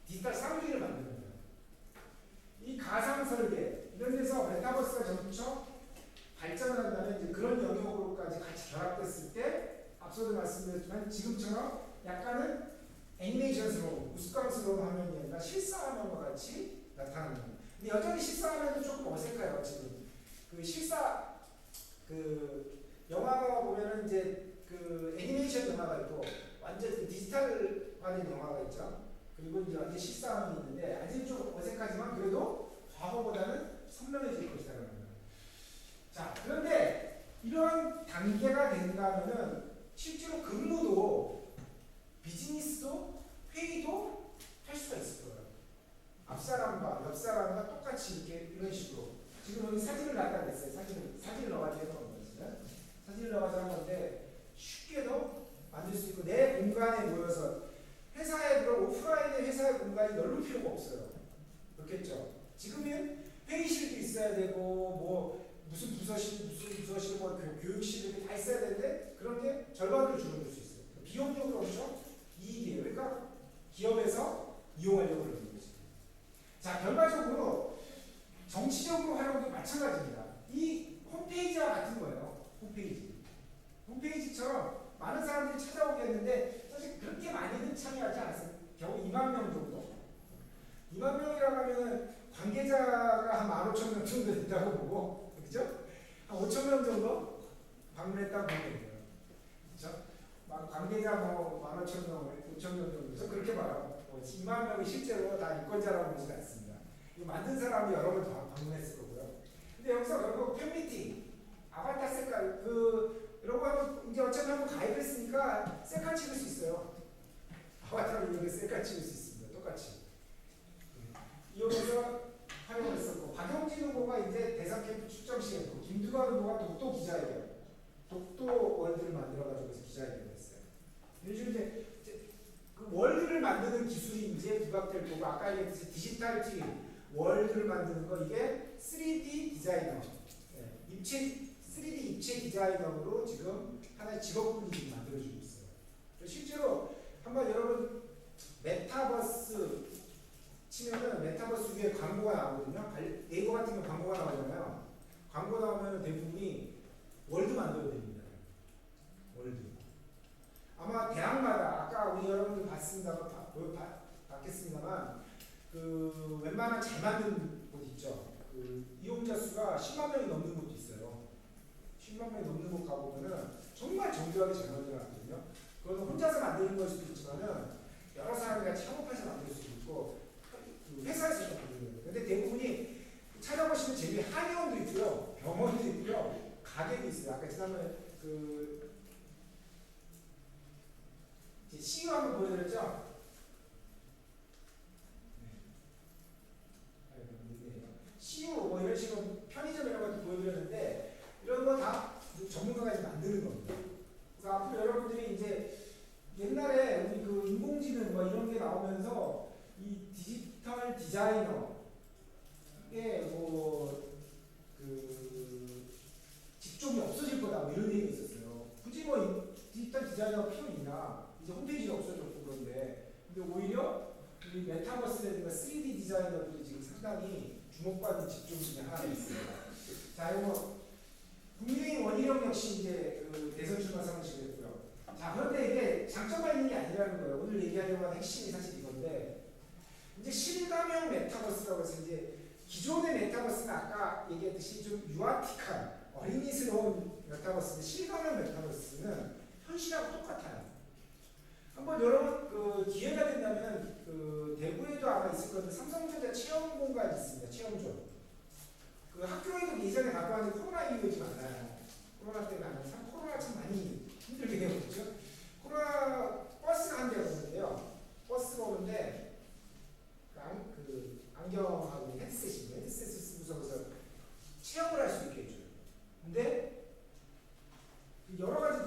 S1: 디지털 쌍둥이를 만드는 거예요. 이 가상 설계 이런 데서 메타버스가 점차 발전을 한다면 이제 그런 영역으로까지 같이 결합됐을 때 앞서도 말씀드렸지만 지금처럼 약간은 애니메이션스러운 우스꽝스러운 화면이 아니라 실사 화면과 같이 나타나는 거예요. 근데 여전히 실사 화면도 조금 어색해요. 지금 그 실사 그 영화가 보면은 이제 그 애니메이션 영화가 있고 완전 그 디지털화된 영화가 있죠. 그리고 이제 완전 실사 화면이 있는데 아직 좀 어색하지만 그래도 과거보다는 선명해질 것이라는 거예요. 자, 그런데 이런 단계가 된다면은 실제로 근무도 비즈니스도 회의도 할 수가 있을 거예요. 앞사람과 옆사람과 똑같이 이렇게 이런 식으로 지금 여기 사진을 갖다 냈어요. 사진을 넣어가지고 해서 한 거지. 사진을 넣어가지고 한 건데 쉽게도 만들 수 있고 내 공간에 모여서 회사에 그런 오프라인의 회사의 공간이 넓을 필요가 없어요. 그렇겠죠? 지금은 회의실도 있어야 되고 뭐 무슨 부서실 뭐 교육실 이렇게 다 있어야 되는데 그런 게 절반으로 줄어들 수 있어요. 비용적으로 엄청 이익이에요. 그러니까 기업에서 이용하려고 그러는 거지. 자, 결과적으로 정치적으로 활용도 마찬가지입니다. 이 홈페이지와 같은 거예요. 홈페이지처럼 많은 사람들이 찾아오겠는데 사실 그렇게 많이는 참여하지 않았어요. 겨우 2만 명 정도. 2만 명이라고 하면 관계자가 한 15,000명 정도 된다고 보고, 그죠? 한 5,000명 정도 방문했다고 보면 돼요. 그죠? 관계자 뭐 15,000명, 5,000명 정도 해서 그렇게 봐요. 2만 명이 실제로 다 유권자라고 보지는 않습니다. 만든 사람이 여러 번 방문했을 거고요. 근데 여기서 결국 팬미팅, 아바타 색깔, 이런 거 하면 이제 어차피 한번 가입했으니까 셀카 찍을 수 있어요. 아바타로 이용해서 셀카 찍을 수 있습니다. 똑같이. 이용해서 활용을 했었고, 박영진 후보가 이제 대선 캠프 출정 시했고, 김두관 후보가 독도 기자회견, 독도 월드를 만들어가지고 기자회견을 했어요. 요즘 이제 그 월드를 만드는 기술이 이제 부각될 거고, 아까 얘기했듯이 디지털 트윈, 월드를 만드는 거 이게 3D 디자이너, 네, 3D 입체 디자이너로 지금 하나의 직업군이 지금 만들어지고 있어요. 실제로 한번 여러분 메타버스 치면은 메타버스 위에 광고가 나오거든요. 네이버 같은 경우 광고가 나오잖아요. 광고 나오면 대부분이 월드 만들어야 됩니다. 월드. 아마 대학마다 아까 우리 여러분들 봤겠습니다만 웬만한 잘 만든 곳 있죠. 이용자 수가 10만 명이 넘는 곳도 있어요. 10만 명이 넘는 곳 가보면은 정말 정교하게 잘 만들어놨거든요. 그건 혼자서 만드는 걸 수도 있지만은 여러 사람이 같이 협업해서 만들 수도 있고 회사에서도 만드는 거예요. 근데 대부분이 찾아보시면 재미 한의원도 있고요, 병원도 있고요, 가게도 있어요. 아까 지난번에 CEO 한번 보여드렸죠? CEO 뭐 이런 식으로 편의점 이런 것도 보여드렸는데 이런 거 다 전문가가 이제 만드는 겁니다. 그래서 앞으로 여러분들이 이제 옛날에 우리 인공지능 뭐 이런 게 나오면서 이 디지털 디자이너 이게 직종이 없어질 거다 뭐 이런 얘기 있었어요. 굳이 뭐 디지털 디자이너가 필요 있나? 이제 홈페이지가 없어졌고 그런데 근데 오히려 이 메타버스라든가 3D 디자이너들이 지금 상당히 주목받는 직종 중에 하나 있습니다. 자, 이거 국민의힘 원희룡 역시 이제 대선 출마 선언식을 했고요. 자, 그런데 이게 장점만 있는 게 아니라는 거예요. 오늘 얘기하려고 하는 핵심이 사실 이건데 이제 실감형 메타버스라고 해서 이제 기존의 메타버스는 아까 얘기했듯이 좀 유아틱한 어린이스러운 메타버스인데 실감형 메타버스는 현실하고 똑같아요. 한번 여러분 기회가 된다면 대구에도 아마 있을 건데 삼성전자 체험 공간이 있습니다. 체험존. 학교에도 예전에 갖고 왔는데 코로나 이후에 좀 많아요. 코로나 때문에 안 해서 코로나 참 많이 힘들게 해보죠. 코로나 버스가 한 대가 오는데요. 버스가 오는데 안경하고 헤드셋을 쓰고서 체험을 할 수 있게 해줘요. 근데 여러 가지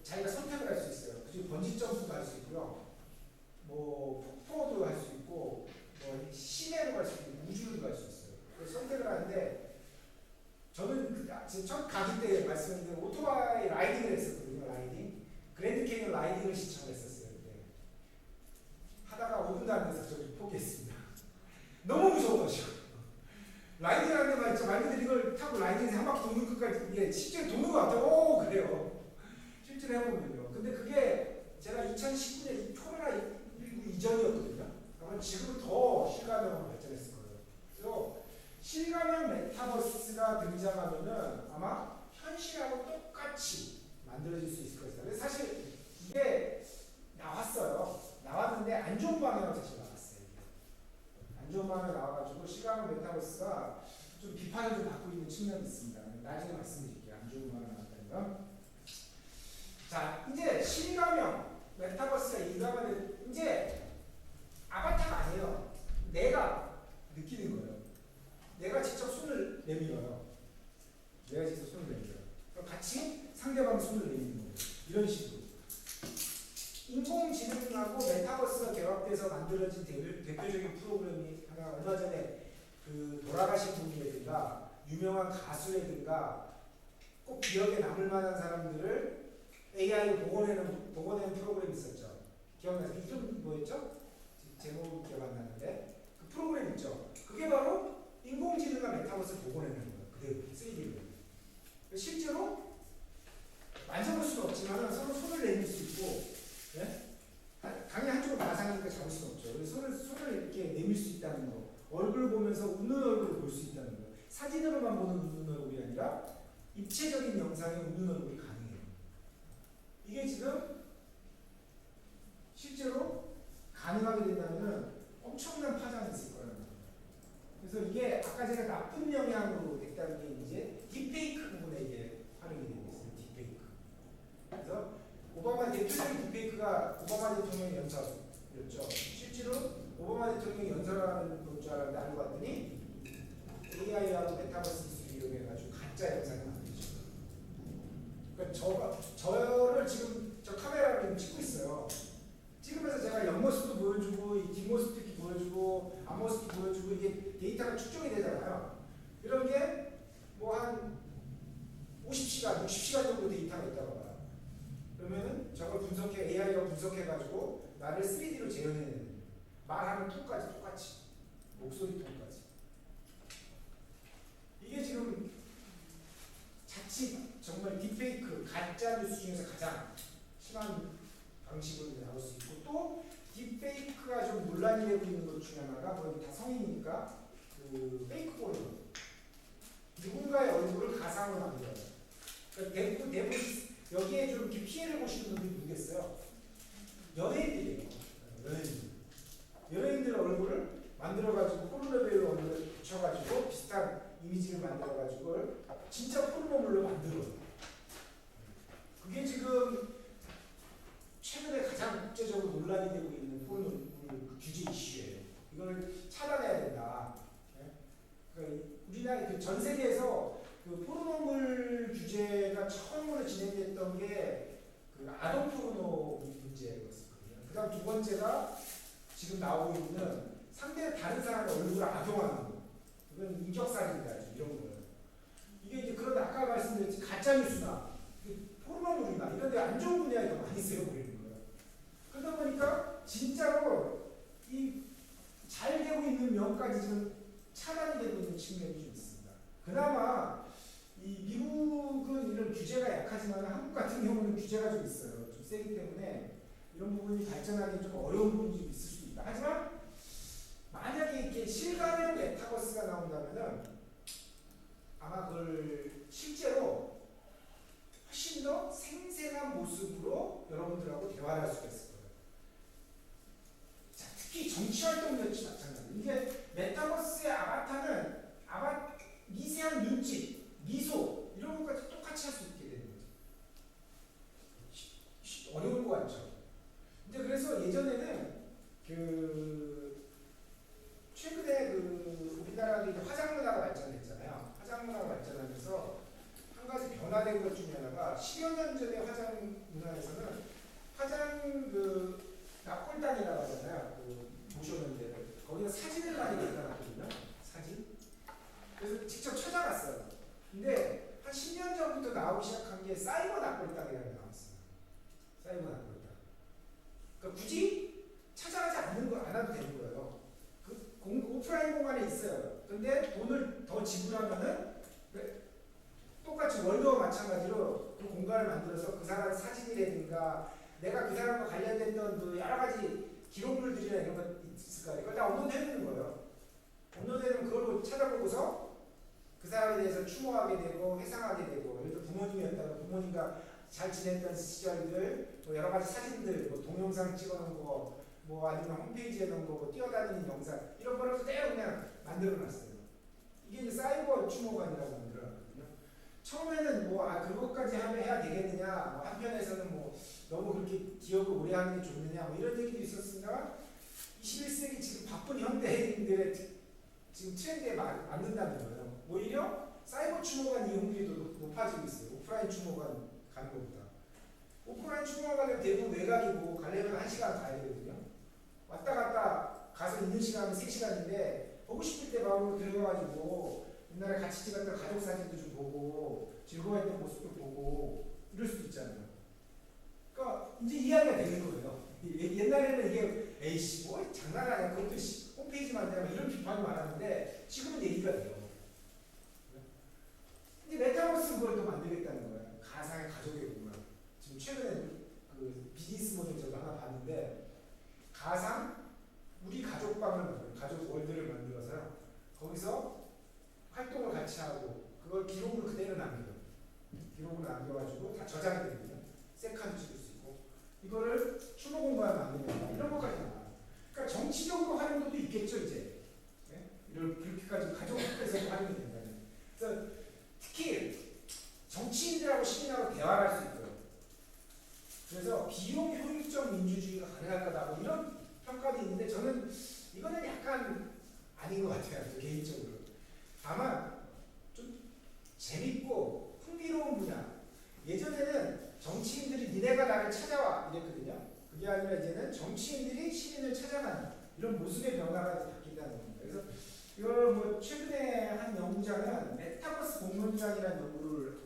S1: 자기가 선택을 할 수 있어요. 그중에 번지 점프도 할 수 있고요. 뭐 폭포도 할 수 있고 뭐 시내로 갈 수 있고 우주로 갈 수 있어요. 그래서 선택을 하는데 저는 첫 가기 때 말씀드린 오토바이 라이딩을 했었거든요. 라이딩. 그랜드 캐니언 라이딩을 신청했었어요. 그때. 하다가 5분도 안 돼서 저 포기했습니다. 너무 무서워가지고. 라이딩 하는데 말 그대로 이걸 타고 라이딩에서 한 바퀴 도는 것까지 이게 실제로 도는 것 같아요. 오, 그래요. 실제로 해보면요. 근데 그게 제가 2019년 코로나19 이전이었거든요. 아마 지금은 더 실감형으로 발전했을 거예요. 그래서 실감형 메타버스가 등장하면은 아마 현실하고 똑같이 만들어질 수 있을 것이다. 그래서 사실 이게 나왔는데 안 좋은 방향으로 사실 나왔어요. 안 좋은 방향으로 나와가지고 실감형 메타버스가 좀 비판을 좀 받고 있는 측면이 있습니다. 나중에 말씀드릴게요. 안 좋은 방향으로 나왔다는 건. 자, 이제 실감형 메타버스가 인가가 된 이제 아바타가 아니에요. 내가 느끼는 거예요. 내가 직접 손을 내밀어요. 내가 직접 손을 내밀어요. 그럼 같이 상대방의 손을 내미는 거예요. 이런 식으로. 인공지능하고 메타버스가 결합돼서 만들어진 대표적인 프로그램이 하나 얼마 전에 그 돌아가신 분이라든가 유명한 가수라든가 꼭 기억에 남을 만한 사람들을 AI로 복원하는 프로그램이 있었죠. 기억나세요? 이름 뭐였죠? 제목이 기억 안 나는데 그 프로그램 있죠. 그게 바로 인공지능과 메타버스를 복원하는 거예요. 그대로 3D로. 실제로 만져볼 수는 없지만 서로 손을 내밀 수 있고, 네? 당연히 한쪽을 마상이니까 잡을 수는 없죠. 그래서 손을 이렇게 내밀 수 있다는 거, 얼굴 보면서 웃는 얼굴을 볼 수 있다는 거. 사진으로만 보는 웃는 얼굴이 아니라 입체적인 영상에 웃는 얼굴이 가능해요. 이게 지금 실제로 가능하게 된다면 엄청난 파장이 있을 거라는 거예요. 그래서 이게 아까 제가 나쁜 영향으로 됐다는 게 이제 딥페이크 부분에 이게 활용이 되고 있어요. 딥페이크. 그래서 오바마 대표적인 딥페이크가 오바마 대통령 연설이었죠. 실제로 오바마 대통령이 연설하는 줄 알았는데 알고 봤더니 AI하고 메타버스 기술을 이용해가지고 가짜 영상을 만들죠. 그러니까 저를 지금 저 카메라로 찍고 있어요. 찍으면서 제가 옆모습도 보여주고 이 뒷모습도 이렇게 보여주고 앞모습도 보여주고 이게 데이터가 축적이 되잖아요. 이런 게 뭐 한 50시간, 60시간 정도 데이터가 있다고 봐요. 그러면은 저걸 AI가 분석해가지고 나를 3D로 재현해내는 거예요. 말하는 톤까지 똑같이, 목소리 톤까지. 이게 지금 자칫 정말 딥페이크, 가짜 뉴스 중에서 가장 심한 방식으로 나올 수 있고, 또 딥페이크가 좀 논란이 되고 있는 것 중에 하나가 뭐 다 성인이니까 그 페이크 포르노. 누군가의 얼굴을 가상으로 만들어요. 그러니까 대부분 여기에 좀 이렇게 피해를 보시는 분들이 누구겠어요? 연예인들이에요. 연예인들 얼굴을 만들어가지고 포르노 배우 얼굴을 붙여가지고 비슷한 이미지를 만들어가지고 진짜 포르노물로 만들어요. 그게 지금 최근에 가장 국제적으로 논란이 되고 있는 포르노 규제 이슈예요. 이걸 차단해야 된다. 그러니까 우리나라 전 세계에서 그 포르노물 규제가 처음으로 진행됐던 게 그 아동 포르노 문제였었거든요. 그다음 두 번째가 지금 나오고 있는 상대 다른 사람의 얼굴을 악용하는 거. 이건 인격살인이다 이런 거예요. 이게 이제 그런 아까 말씀드렸지 가짜 뉴스나 포르노물이나 이런 데 안 좋은 분야에 더 많이 쓰여버리는 거예요. 그러다 보니까 진짜로 이 잘 되고 있는 면까지 지금 차단이 되고 있는 측면이 좀 있습니다. 그나마 이 미국은 이런 규제가 약하지만 한국 같은 경우는 규제가 좀 있어요. 좀 세기 때문에 이런 부분이 발전하기 좀 어려운 부분이 좀 있을 수 있다. 하지만 만약에 이렇게 실감의 메타버스가 나온다면은 아마 그걸 실제로 훨씬 더 생생한 모습으로 여러분들하고 대화를 할 수가 있을 거예요. 자, 특히 정치활동 역시 마찬가지예요. 이게 메타버스의 아바타는 미세한 눈짓, 미소 이런 것까지 똑같이 할 수 있게 되는 거죠. 어려운 거 같죠. 근데 그래서 예전에는 최근에 우리나라도 이제 화장 문화가 발전했잖아요. 화장 문화가 발전하면서 한 가지 변화된 것 중에 하나가 10여 년 전에 화장 문화에서는 화장 납골당이라고 하잖아요. 보셨는데 거기서 사진을 많이 갖다 놨거든요. 사진. 그래서 직접 찾아갔어요. 근데 한 10년 전부터 나오기 시작한 게 사이버 납골당이라는 게 나왔어요. 사이버 납골당. 그러니까 굳이 찾아가지 않아도 되는 거예요. 오프라인 공간에 있어요. 근데 돈을 더 지불하면은 똑같이 월드와 마찬가지로 그 공간을 만들어서 그 사람 사진이라든가 내가 그 사람과 관련됐던 여러 가지 기록물들이나 이런 거 있을 거 아니에요. 그걸 다 업로드해주는 거예요. 업로드해주면 그걸 찾아보고서 그 사람에 대해서 추모하게 되고 회상하게 되고, 예를 들어 부모님이었다면 부모님과 잘 지냈던 시절들, 뭐 여러 가지 사진들, 뭐 동영상 찍어놓은 거, 뭐 아니면 홈페이지에 넣은 거, 뭐 뛰어다니는 영상 이런 거를 그대로 그냥 만들어놨어요. 이게 이제 사이버 추모관이라고 만들어놨거든요. 처음에는 그것까지 해야 되겠느냐, 뭐 한편에서는 뭐 너무 그렇게 기억을 오래 하는 게 좋느냐, 뭐 이런 얘기도 있었으나 21세기 지금 바쁜 현대인들의 지금 트렌드에 맞는다는 거예요. 오히려 사이버 추모관 이용률이 높아지고 있어요. 오프라인 추모관 가는 것보다. 오프라인 추모관은 대부분 외곽이고 가려면 1시간 가야 되거든요. 왔다 갔다 가서 있는 시간은 3시간인데 보고 싶을 때 마음으로 들어가가지고 옛날에 같이 찍었던 가족 사진도 좀 보고 즐거워했던 모습도 보고 이럴 수도 있잖아요. 그러니까 이제 이해가 되는 거예요. 옛날에는 이게 에이씨 뭐 장난하냐 그것도 홈페이지 만들면 이런 비판이 많았는데 지금은 얘기가 돼요. 이제 메타버스 그걸 또 만들겠다는 거예요. 가상의 가족의 공간. 지금 최근에 그 비즈니스 모델 저도 하나 봤는데 가상 우리 가족방을 만들어요. 가족 월드를 만들어서요. 거기서 활동을 같이 하고 그걸 기록으로 그대로 남겨요. 기록으로 남겨가지고 다 저장이 되거든요. 셀카도 찍을 수 있고 이거를 추모 공간을 만든다. 이런 것까지 나와요. 그러니까 정치적으로 활용도도 있겠죠 이제. 네? 그렇게까지 가족에서 활용이 된다면. 그래서 특히 정치인들하고 시민하고 대화를 할 수 있고요. 그래서 비용 효율적 민주주의가 가능할 거다. 뭐 이런 평가도 있는데 저는 이거는 약간 아닌 것 같아요. 개인적으로. 다만 좀 재밌고 흥미로운 분야. 예전에는 정치인들이 니네가 나를 찾아와 이랬거든요. 그게 아니라 이제는 정치인들이 시민을 찾아가는 이런 모습의 변화가 바뀐다는 겁니다. 그래서 이걸 뭐 최근에 한 연구자는 메타버스 공론장이라는 연구를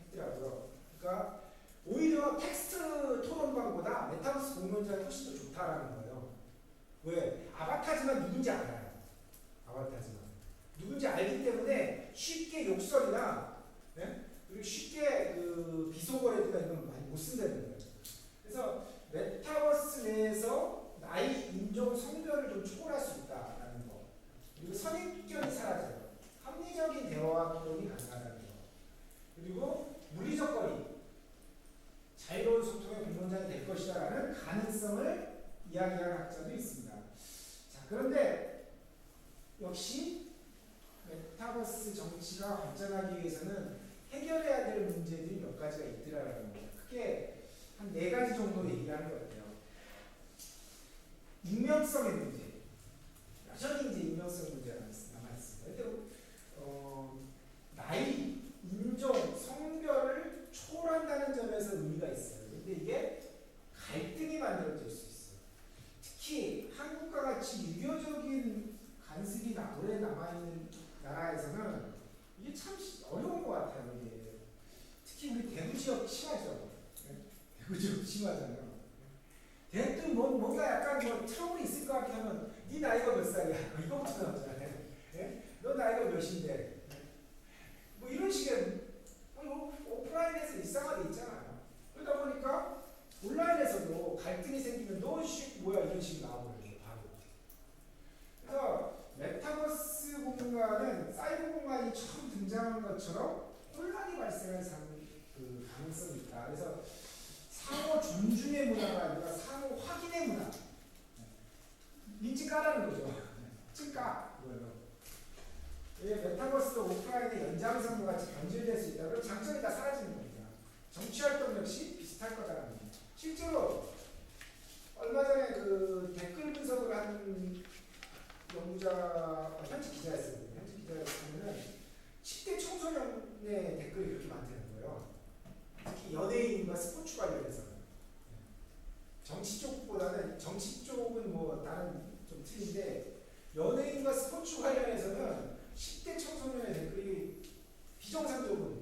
S1: 했더라고요. 그러니까 오히려 텍스트 토론방보다 메타버스 공론장이 훨씬 더 좋다라는 거예요. 왜? 아바타지만 누군지 알아요. 아바타지만 누군지 알기 때문에 쉽게 욕설이나 네? 그리고 쉽게 그 비속어라든가 이런 거 많이 못 쓴다는 거예요. 그래서 메타버스 내에서 나이, 인종, 성별을 좀 초월할 수 있다라는 거. 그리고 선입견이 사라져요. 합리적인 대화와 토론이 가능하다는 거. 그리고 물리적 거리, 자유로운 소통의 공론장이 될 것이다라는 가능성을 이야기하는 학자도 있습니다. 자, 그런데 역시 메타버스 정치가 발전하기 위해서는 해결해야 될 문제들이 몇 가지가 있더라라는 겁니다. 크게 한 4가지 정도 얘기하는 것 같아요. 익명성의 문제. 여전히 이제 익명성 문제가 남아있습니다. 근데 나이, 인종, 성별을 초월한다는 점에서 의미가 있어요. 근데 이게 갈등이 만들어질 수 있어요. 특히 한국과 같이 유교적인 관습이 오래 남아있는 나라에서는 이게 참 어려운 것 같아요. 이게. 특히 우리 대구 지역 심하죠. 네? 대구 지역 심하잖아요. 대도 뭔가 약간 뭐 트러블이 있을 것 같게 하면 네 나이가 몇 살이야? 이거부터 나오잖아요. 네? 너 나이가 몇인데? 뭐 이런 식의 오프라인에서 일상화돼 있잖아요. 그러다 보니까 온라인에서도 갈등이 생기면 너 뭐야 이런 식으로 나오거든요. 바로. 그래서 메타버스 공간은 사이버 공간이 처음 등장한 것처럼 혼란이 발생할 그 가능성이 있다. 그래서 상호 존중의 문화가 아니라 상호 확인의 문화. 민지 까라는 거죠. ጭ까 이거예요. 메타버스도 오프라인의 연장선과 같이 변질될 수 있다. 그럼 장점이 다 사라지는 겁니다. 정치활동 역시 비슷할 거다라는 겁니다. 실제로 얼마 전에 그 댓글 분석을 한 연구자, 현지 기자였어요. 현지 기자였으면은 10대 청소년의 댓글이 그렇게 많다는 거예요. 특히 연예인과 스포츠 관련해서. 정치 쪽보다는, 정치 쪽은 뭐 다른 좀 틀린데, 연예인과 스포츠 관련해서는 10대 청소년의 댓글이 비정상적으로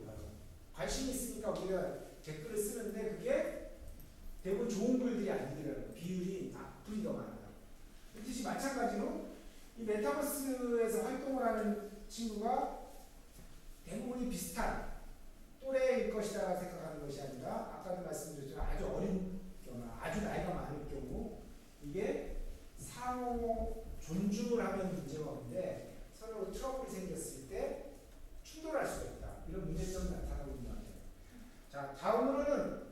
S1: 관심이 있으니까 우리가 댓글을 쓰는데 그게 대부분 좋은 글들이 아니더라고요. 비율이 나쁘기 더 많아요. 그렇듯이 마찬가지로 이 메타버스에서 활동을 하는 친구가 대부분이 비슷한 또래일 것이다 생각하는 것이 아니라 아까도 말씀드렸지만 아주 어린 경우, 아주 나이가 많을 경우 이게 상호 존중을 하면 문제가 없는데 서로 트러블이 생겼을 때 충돌할 수가 있다. 이런 문제점이 나타나고 있는 것 같아요. 자, 다음으로는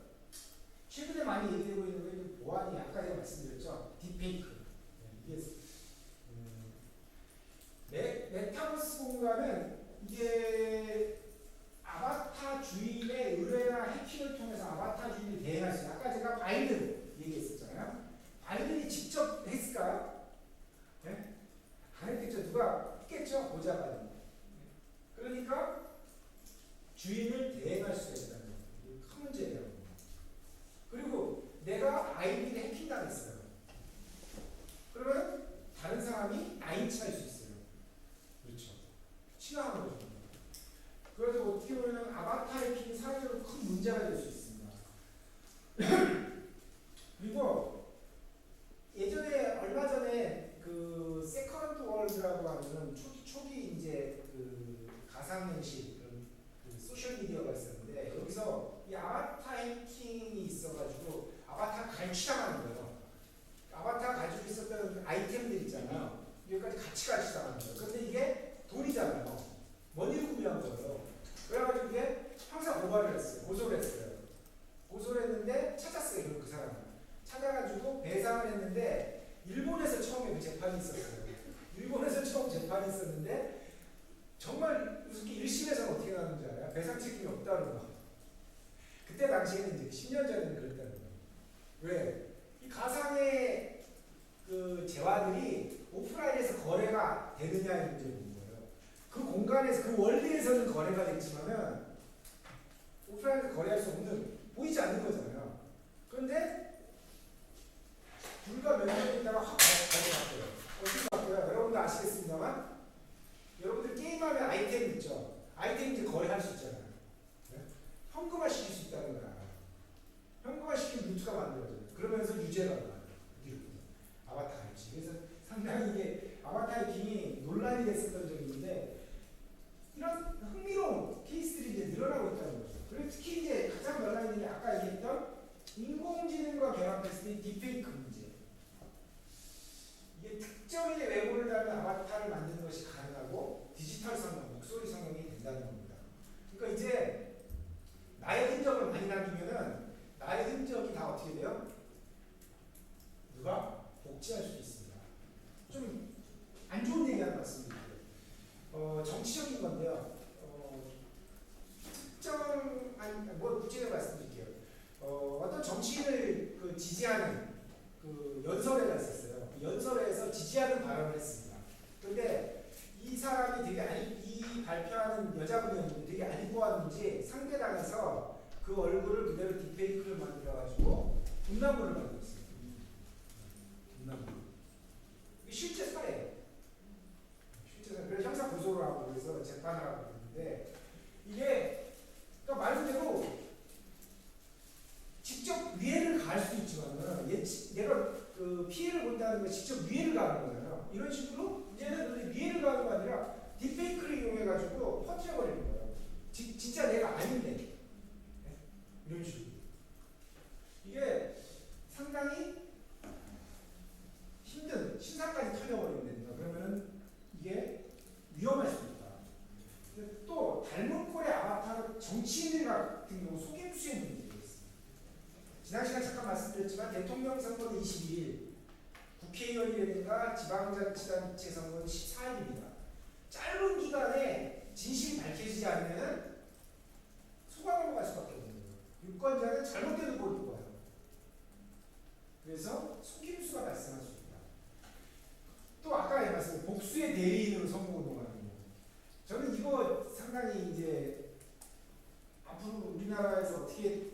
S1: 최근에 많이 얘기되고 있는 게 보안이 아까 제가 말씀드렸죠. 딥페이크. 이게 메타버스 공간은 이게 주인을 대행할 수가 있다는 거. 이게 큰 문제예요. 그리고 내가 아이디를 해킹당했어요. 그러면 다른 사람이 나인치할 수 있어요. 그렇죠. 취하는 거죠. 그래서 어떻게 보면 아바타 해킹이 사회적으로 큰 문제가 될 수 있습니다. 그리고 예전에 얼마 전에 그 세컨드 월드라고 하는 초기 이제 그 가상현실 그 소셜 미디어가 있었는데 여기서 이 아바타 해킹이 있어가지고 아바타 갈취당하는 거예요. 아바타 가지고 있었던 아이템들 있잖아요. 여기까지 같이 갈취당하는 거예요. 근데 이게 돈이잖아요. 머니를 구매한 거예요. 그래가지고 이게 형사 고발을 했어요. 고소를 했어요. 고소를 했는데 찾았어요. 그 사람을. 찾아가지고 배상을 했는데 일본에서 처음에 그 재판이 있었어요. 일본에서 처음 재판이 있었는데 정말 우습게 1심에서는 어떻게 나왔는지 알아요? 배상 책임이 없다는 거. 그때 당시에는 이제 10년 전에는 그랬다는 거예요. 왜? 이 가상의 그 재화들이 오프라인에서 거래가 되느냐의 문제인 거예요. 그 공간에서 그 원리에서는 거래가 됐지만은 오프라인에서 거래할 수 없는 보이지 않는 거잖아요. 그런데 불과 몇 년 있다가 확 가져갔어요. 어떻게 바뀌어요? 여러분도 아시겠습니다만 여러분들 게임하면 아이템 있죠. 아이템 이제 거래할 수 있잖아요. 네? 현금화 시킬 수 있다는 거야. 현금화 시키면 루트가 만들어져요. 그러면서 유죄가 나와요. 아바타 해킹. 그래서 상당히 이게 아바타 해킹이 논란이 됐었던 적이 있는데 이런 흥미로운 케이스들이 이제 늘어나고 있다는 거죠. 그리고 특히 이제 가장 논란이 있는 게 아까 얘기했던 인공지능과 결합했을 때 딥페이크 문제. 이게 특정인의 외모를 담은 아바타를 만드는 것이 가능하고 디지털 성형, 목소리 성형이 된다는 겁니다. 그러니까 이제 나의 흔적을 많이 남기면은 나의 흔적이 다 어떻게 돼요? 누가 복제할 수도 있습니다. 좀 안 좋은 얘기 하나 말씀드릴게요. 정치적인 건데요. 뭐 구체적으로 말씀드릴게요. 어떤 정치인을 그 지지하는 그 연설회가 있었어요. 연설회에서 지지하는 발언을 했습니다. 그런데 이 사람이 이 발표하는 여자분이었는데 되게 안 이뻐 하는지 상대당에서 그 얼굴을 그대로 딥페이크를 만들어가지고 분남물을 만들었어요. 분남물. 이게 실제 사례예요. 실제 사례. 그래서 형사 고소를 하고 그래서 재판을 하고 있는데 이게 그러니까 말 그대로 직접 위해를 가할 수도 있지만은 내가 그 피해를 본다는 게 직접 위해를 가는 거잖아요. 이런 식으로 이제는 위해를 가는 거 아니라 딥페이크를 이용해가지고 퍼뜨려버리는 거예요. 진짜 내가 아닌데. 네? 이런 식으로. 이게 상당히 힘든 신사까지 털려버리면 됩니다. 그러면은 이게 위험할 수도 있다. 근데 또 닮은 꼴의 아바타는 정치인들 같은 경우 속임수의 문제가 있습니다. 지난 시간 잠깐 말씀드렸지만 대통령 선거는 22일, 국회의원이라든가 지방자치단체 선거는 14일입니다. 짧은 기간에 진실이 밝혀지지 않으면 소관으로 갈 수밖에 없는 거예요. 유권자는 잘못된 후보를 뽑아요. 그래서 속임수가 발생할 수 있다. 또 아까 말씀드린 복수의 대리인으로 선거운동하는 거. 저는 이거 상당히 이제 앞으로 우리나라에서 어떻게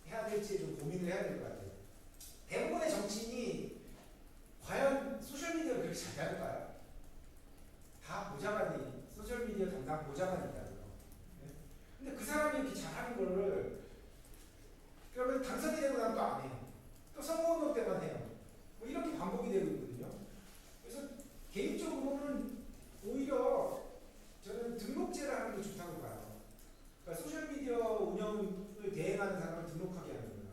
S1: 해야 될지 좀 고민을 해야 될 것 같아요. 대부분의 정치인이 과연 소셜미디어를 그렇게 잘할까요? 다 보좌관이, 소셜미디어 담당 보좌관이 있다는 거. 네? 근데 그 사람이 이렇게 잘하는 거를 그러면 당선이 되고 나면 또 안 해요. 또 선거운동 때만 해요. 뭐 이렇게 반복이 되고 있거든요. 그래서 개인적으로는 오히려 저는 등록제를 하는 게 좋다고 봐요. 그러니까 소셜미디어 운영을 대행하는 사람을 등록하게 하는 거예요.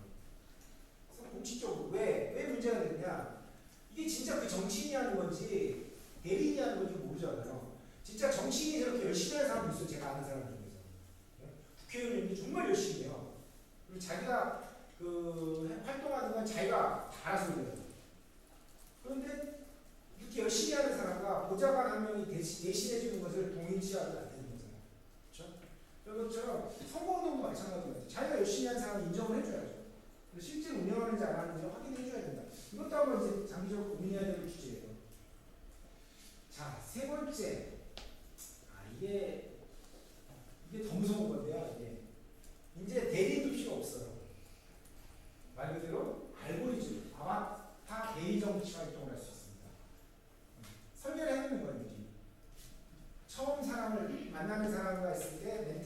S1: 그래서 공식적으로 왜 문제가 되느냐? 이게 진짜 그 정치인이 하는 건지 대리인이 하는 건지 모르잖아요. 진짜 정치인이 저렇게 열심히 하는 사람도 있어요. 제가 아는 사람 중에서. 국회의원님이 정말 열심히 해요. 그리고 자기가 그 활동하는 건 자기가 다 알아서 해요. 그런데 이렇게 열심히 하는 사람과 보좌관 한 명이 대신해 주는 것을 동일시하지 않는 거잖아요. 그렇죠? 그것처럼 선거운동도 마찬가지예요. 자기가 열심히 한 사람을 인정을 해줘야죠. 실제로 운영하는지 안 하는지 확인해 줘야 된다. 이것도 한번 이제 장기적으로 고민해야 될 주제예요. 자, 세 번째. 이게 더 무서운 건데요.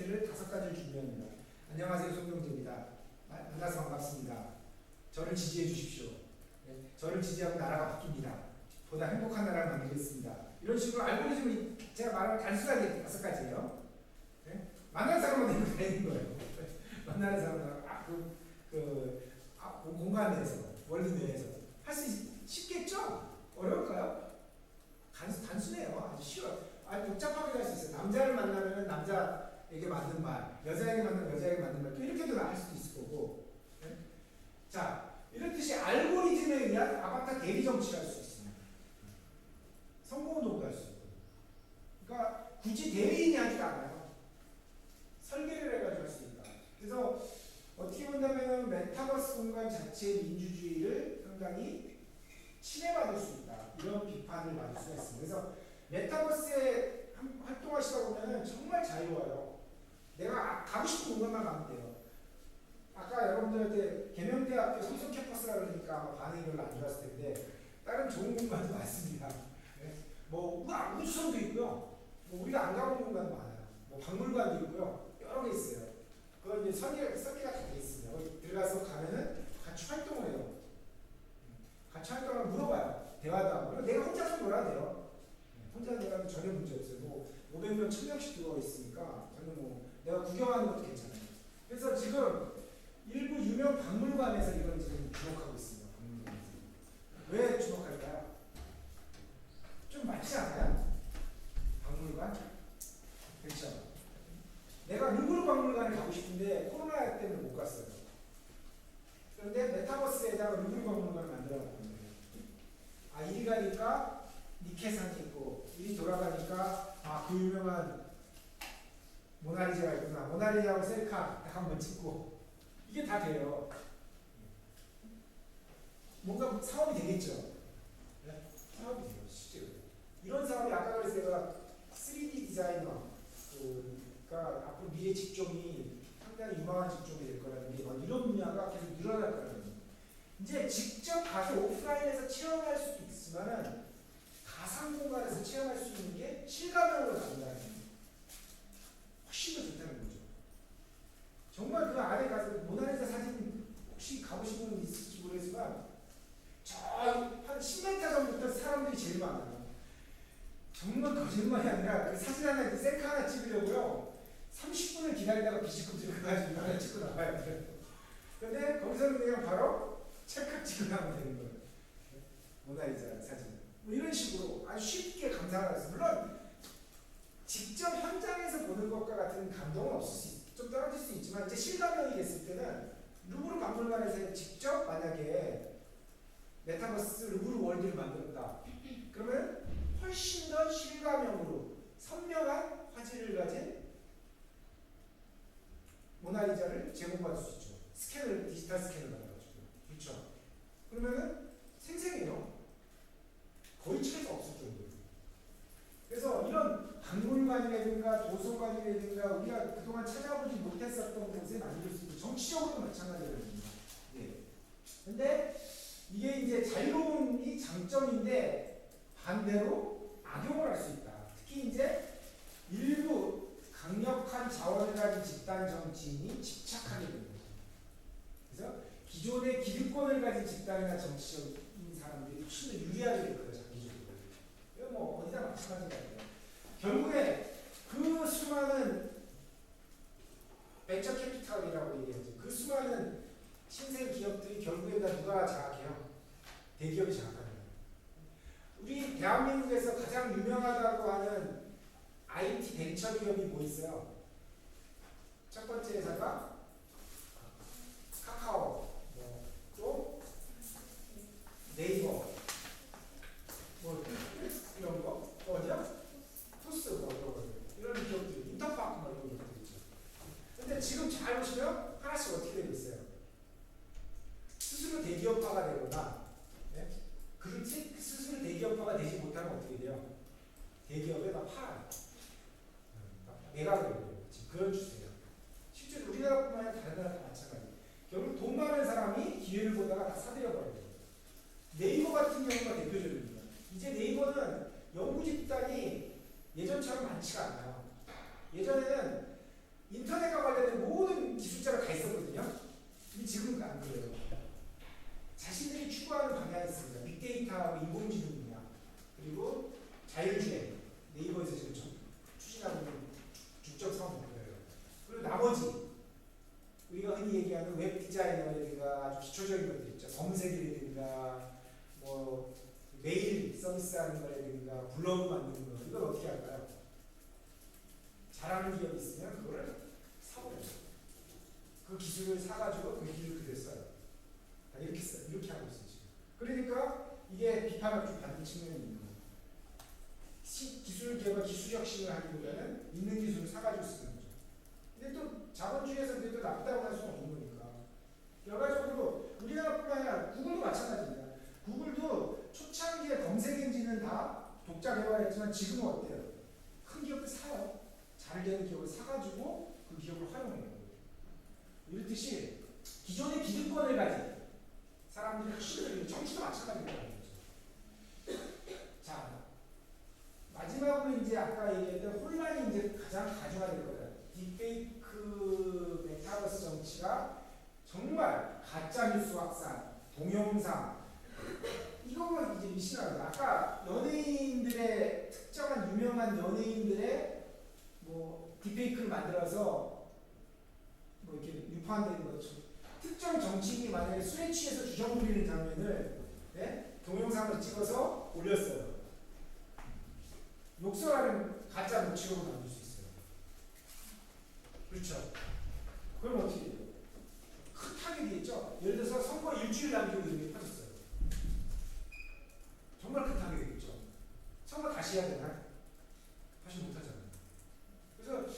S1: 멘트를 5가지를 준비합니다. 안녕하세요, 송영재입니다. 만나서 반갑습니다. 저를 지지해 주십시오. 네, 저를 지지하면 나라가 바뀝니다. 보다 행복한 나라를 만들겠습니다. 이런 식으로 알고리즘이 제가 말하면 단순하게 5가지예요. 네? 만난 사람만 되면 되는 거예요. 만나는 사람은 공간 내에서, 원리 내에서 할 수 쉽겠죠? 어려울까요? 단순해요. 아주 쉬워요. 아주 복잡하게 할 수 있어요. 남자를 만나면 남자에게 맞는 말, 여자에게 만나면 여자에게 맞는 말, 또 이렇게도 할 수도 있을 거고. 네? 자, 이렇듯이 알고리즘에 의한 아바타 대리 정치를 할 수 있습니다. 선거운동도 할 수 있고. 그러니까 굳이 대리인이 하지도 않아요. 설계를 해가지고 할 수 있다. 그래서 어떻게 본다면 메타버스 공간 자체의 민주주의를 상당히 침해받을 수 있다. 이런 비판을 받을 수가 있습니다. 그래서 메타버스에 활동하시다 보면 정말 자유로워요. 내가 가고 싶은 공간만 가면 돼요. 아까 여러분들한테 계명대학교 삼성 캠퍼스라 그러니까 아마 반응이 별로 안 좋았을 텐데 다른 좋은 공간도 많습니다. 네? 뭐 우주선도 있고요. 뭐 우리가 안 가본 공간도 많아요. 뭐 박물관도 있고요. 여러 개 있어요. 그건 이제 설계가 다 돼 있습니다. 거기 들어가서 가면은 같이 활동을 해요. 같이 활동하면 물어봐요. 대화도 하고. 내가 혼자서 놀아도 돼요. 혼자 놀아도 전혀 문제 없어요. 뭐 500명, 1000명씩 들어가 있으니까 전혀 뭐 내가 구경하는 것도 괜찮아요. 그래서 지금 일부 유명 박물관에서 이걸 지금 주목하고 있습니다. 박물관에서. 왜 주목할까요? 좀 많지 않아요? 박물관? 그렇죠. 내가 루브르 박물관에 가고 싶은데 코로나 때문에 못 갔어요. 그런데 메타버스에다가 루브르 박물관을 만들어놨단 말이에요. 아, 이리 가니까 니케상이 있고, 이리 돌아가니까 그 유명한 모나리자가 있구나. 모나리자하고 셀카 딱 한번 찍고 이게 다 돼요. 뭔가 사업이 되겠죠. 네? 사업이 돼요, 실제로. 이런 사업이 아까 그래서 제가 3D 디자이너가 앞으로 미래 직종이 상당히 유망한 직종이 될 거라는 게 이런 분야가 계속 늘어날 거라는 거예요. 이제 직접 가서 오프라인에서 체험할 수도 있지만은 가상 공간에서 체험할 수 있는 게 실감형으로 나온다는 거예요. 훨씬 더 좋다는 거죠. 정말 그 안에 가서 모나리자 사진 혹시 가보신 분 있을지 모르겠지만 저 한 10m 전부터 사람들이 제일 많아요. 정말 거짓말이 아니라 그 사진 하나, 셀카 하나 찍으려고요. 30분을 기다리다가 비지꿈지를 가가지고 하나 찍고 나가야 돼요. 근데 거기서는 그냥 바로 찰칵 찍고 나가면 되는 거예요. 모나리자 사진. 뭐 이런 식으로 아주 쉽게 감상을 해서 물론 직접 현장에서 보는 것과 같은 감동은 없을 수 있어요. 좀 떨어질 수 있지만 이제 실감형이 됐을 때는 루브르 박물관에서 직접 만약에 메타버스 루브르 월드를 만들었다. 그러면 훨씬 더 실감형으로 선명한 화질을 가진 모나리자를 제공받을 수 있죠. 디지털 스캔을 받아가지고. 그렇죠. 그러면은 생생해요. 거의 차이가 없을 정도예요. 그래서 이런 박물관이라든가 도서관이라든가 우리가 그동안 찾아보지 못했었던 곳에 만들 수 있고 정치적으로도 마찬가지거든요. 네. 근데 이게 이제 자유로운 이 장점인데 반대로 악용을 할 수 있다. 특히 이제 일부 강력한 자원을 가진 집단 정치인이 집착하게 됩니다. 그래서 기존의 기득권을 가진 집단이나 정치적인 사람들이 훨씬 더 유리하게 될 거예요, 장기적으로. 이거 뭐 어디나 마찬가지예요. 결국에 그 수많은 벤처 캐피탈이라고 얘기하죠. 그 수많은 신생 기업들이 결국에 다 누가 장악해요? 대기업이 장악하는 거예요. 우리 대한민국에서 가장 유명하다고 하는 IT 벤처 기업이 뭐 있어요? 첫 번째 회사가 카카오, 또 네이버, 뭐 이런 거, 또 어디야? 토스, 이런 기업들, 인터파크 이런 기업들 있죠. 근데 지금 잘 보시면 하나씩 어떻게 되고 있어요? 스스로 대기업화가 되거나, 네? 스스로 대기업화가 되지 못하면 어떻게 돼요? 대기업에다 팔아요. 매각을 해요. 지금 그런 추세예요. 실제 우리나라뿐만 아니라 다른 나라도 마찬가지예요. 결국 돈 많은 사람이 기회를 보다가 다 사들여버려요. 네이버 같은 경우가 대표적입니다. 이제 네이버는 연구 집단이 예전처럼 많지가 않아요. 예전에는 나머지 우리가 흔히 얘기하는 웹 디자이너라든가 아주 기초적인 것들 있죠. 검색이라든가 뭐 메일 서비스하는 거라든가 블로그 만드는 거 이걸 어떻게 할까요? 잘하는 기업이 있으면 그거를 사버려요. 그 기술을 사가지고 그 기술 그대로 써요. 이렇게 써요. 이렇게 하고 있어요 지금. 그러니까 이게 비판을 좀 받는 측면이 있는 거예요. 기술 개발, 기술 혁신을 하기보다는 있는 기술을 사가지고 쓰는 거죠. 근데 또 자본주의에서 그게 또 나쁘다고 할 수는 없는 거니까. 결과적으로 우리나라뿐만 아니라 구글도 마찬가지입니다. 구글도 초창기에 검색 엔진은 다 독자 개발했지만 지금은 어때요? 큰 기업들 사요. 잘 되는 기업을 사가지고 그 기업을 활용해요. 이렇듯이 기존의 기득권을 가진 사람들이 훨씬 정치도 마찬가지라는 거죠. 자, 마지막으로 이제 아까 얘기했던 혼란이 이제 가장 가중화될 거다. 딥페이크 메타버스 정치가 정말 가짜뉴스 확산, 동영상 이거가 이제 미신하거든요. 아까 연예인들의 특정한 유명한 연예인들의 뭐 딥페이크를 만들어서 뭐 이렇게 유포한다는 거죠. 특정 정치인이 만약에 술에 취해서 주정 부리는 장면을 동영상을 찍어서 올렸어요. 욕설하는 가짜 녹취록을 만들 수 있어요. 그렇죠? 그럼 어떻게 돼요? 큰 타격이 있죠? 예를 들어서 선거 일주일 남기고 이렇게 퍼졌어요. 정말 큰 타격이겠죠? 선거 다시 해야 되나? 다시 못하잖아요. 그래서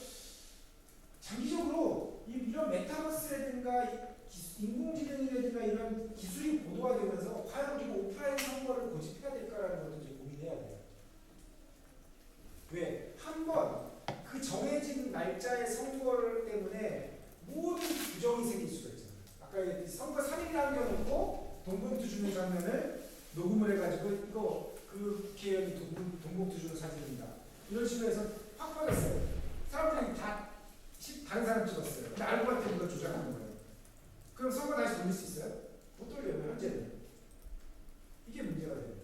S1: 장기적으로 이런 메타버스라든가 인공지능이라든가 이런 기술이 보도가 되면서 과연 우리가 오프라인 선거를 고집해야 될까라는 것도 이제 고민해야 돼요. 왜? 한번 그 정해진 날짜의 선거를 때문에 모든 부정이 생길 수가 있잖아요. 아까 얘기했듯이 선거 3일 남겨놓고 돈봉투 주는 장면을 녹음을 해가지고 이거 그 국회의원이 돈봉투 주는 사진입니다. 이런 식으로 해서 확 퍼졌어요. 사람들이 다 다른 사람 찍었어요. 근데 알고 봤더니 이걸 조작하는 거예요. 그럼 선거 다시 돌릴 수 있어요? 못 돌려요. 현재는. 이게 문제가 돼요.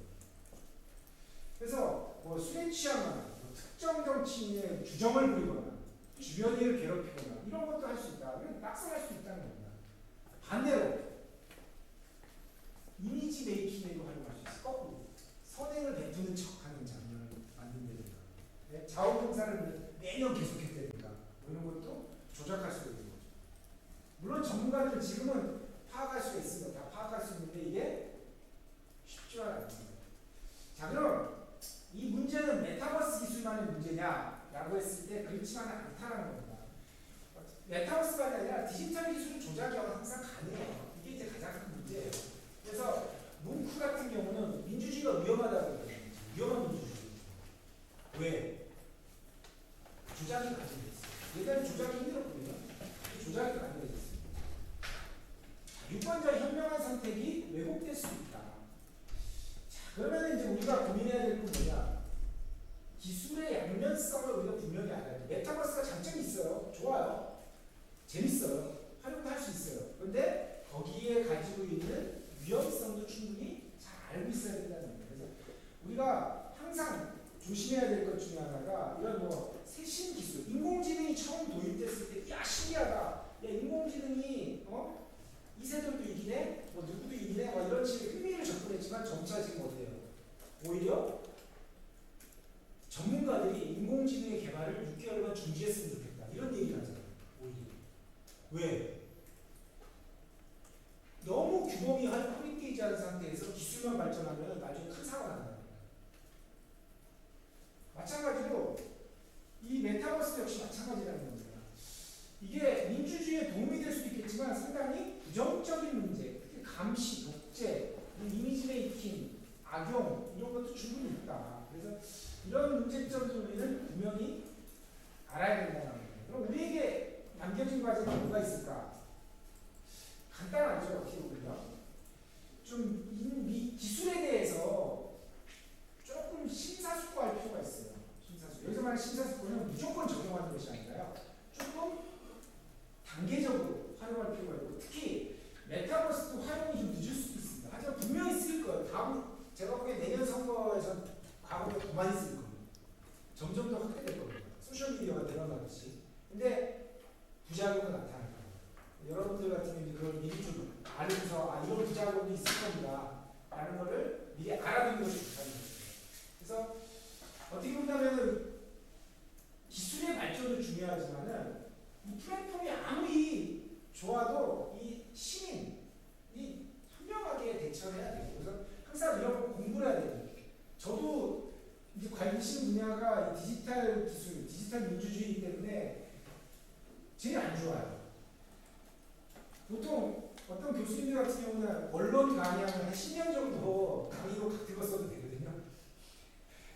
S1: 그래서 뭐 술에 취하거나 특정 정치인의 주정을 부리거나 주변인을 괴롭히거나 이런 것도 할 수 있다. 이건 낙선할 수 있다는 겁니다. 반대로 이미지 메이킹에도 활용할 수 있어요. 거꾸로 선행을 베푸는 척하는 장면을 만든다든가 자원봉사를 매년 계속했다든가 이런 것도 조작할 수 있는 거죠. 물론 전문가들은 지금은 파악할 수가 있습니다. 다 파악할 수 있는데 이게 쉽지가 않습니다. 자, 그럼 이 문제는 메타버스 기술만의 문제냐라고 했을 때 그렇지만은 않다는 겁니다. 메타버스가 아니라 디지털 기술은 조작이 항상 가능해요. 이게 이제 가장 큰 문제예요. 그래서 뭉크 같은 경우는 민주주의가 위험하다고 해요. 위험한 민주주의. 왜? 조작이 가능해 있어요. 예전에 조작이 힘들었거든요. 조작이 가능해 있어요. 유권자의 현명한 선택이 왜곡될 수 있다. 자, 그러면 이제 우리가 고민해야 될 건 뭐냐? 기술의 양면성을 우리가 분명히 알아야 돼. 메타버스가 장점이 있어요. 좋아요. 재밌어요. 활용도 할 수 있어요. 그런데 거기에 가지고 있는 위험성도 충분히 잘 알고 있어야 된다는 거예요. 그래서 우리가 항상 조심해야 될 것 중에 하나가 이런 뭐 새신 기술, 인공지능이 처음 도입됐을 때, 야 신기하다. 야 인공지능이 이세돌도 이기네, 뭐 누구도 이기네, 뭐 이런 식의 흥미를 접근했지만 점차 지금 어때요? 오히려 전문가들이 인공지능의 개발을 6개월간 중지했으면 좋겠다. 이런 얘기를 하잖아요. 오히려. 왜? 너무 규범이 퀄리티이지 않은 상태에서 기술만 발전하면 나중에 큰 사고가 난다. 마찬가지로 이 메타버스 역시 마찬가지라는 겁니다. 이게 민주주의에 도움이 될 수도 있겠지만 상당히 부정적인 문제, 특히 감시, 독재, 이미지 메이킹, 악용 이런 것도 충분히 있다. 그래서 이런 문제점을 우리는 분명히 알아야 된다는 겁니다. 그럼 우리에게 남겨진 과제가 뭐가 있을까? 간단하죠. 어떻게 보면 좀 이 기술에 대해서 조금 심사숙고할 필요가 있어요. 여기서 말하는 심사숙고는 무조건 적용하는 것이 아니라요. 조금 단계적으로 활용할 필요가 있고 특히 메타버스도 활용이 좀 늦을 수도 있습니다. 하지만 분명히 쓸 거예요. 다음 제가 보기에 내년 선거에서 과거보다 더 많이 쓸 겁니다. 점점 더 확대될 겁니다. 소셜미디어가 늘어나듯이. 근데 부자 부작용은 나타날까. 여러분들 같은 경우는 그걸 미리 좀 알면서 이런 부작용이 있을 겁니다. 라는 거를 미리 알아두는 것이 좋다는 거죠. 그래서 어떻게 본다면 기술의 발전도 중요하지만은 이 플랫폼이 아무리 좋아도 이 시민이 현명하게 대처를 해야 돼요. 그래서 항상 이런 거 공부를 해야 돼요. 저도 이제 관심 분야가 디지털 기술, 디지털 민주주의이기 때문에 제일 안 좋아요. 보통 어떤 교수님들 같은 경우는 언론 강의하면 한 10년 정도 강의로 들었어도 되거든요.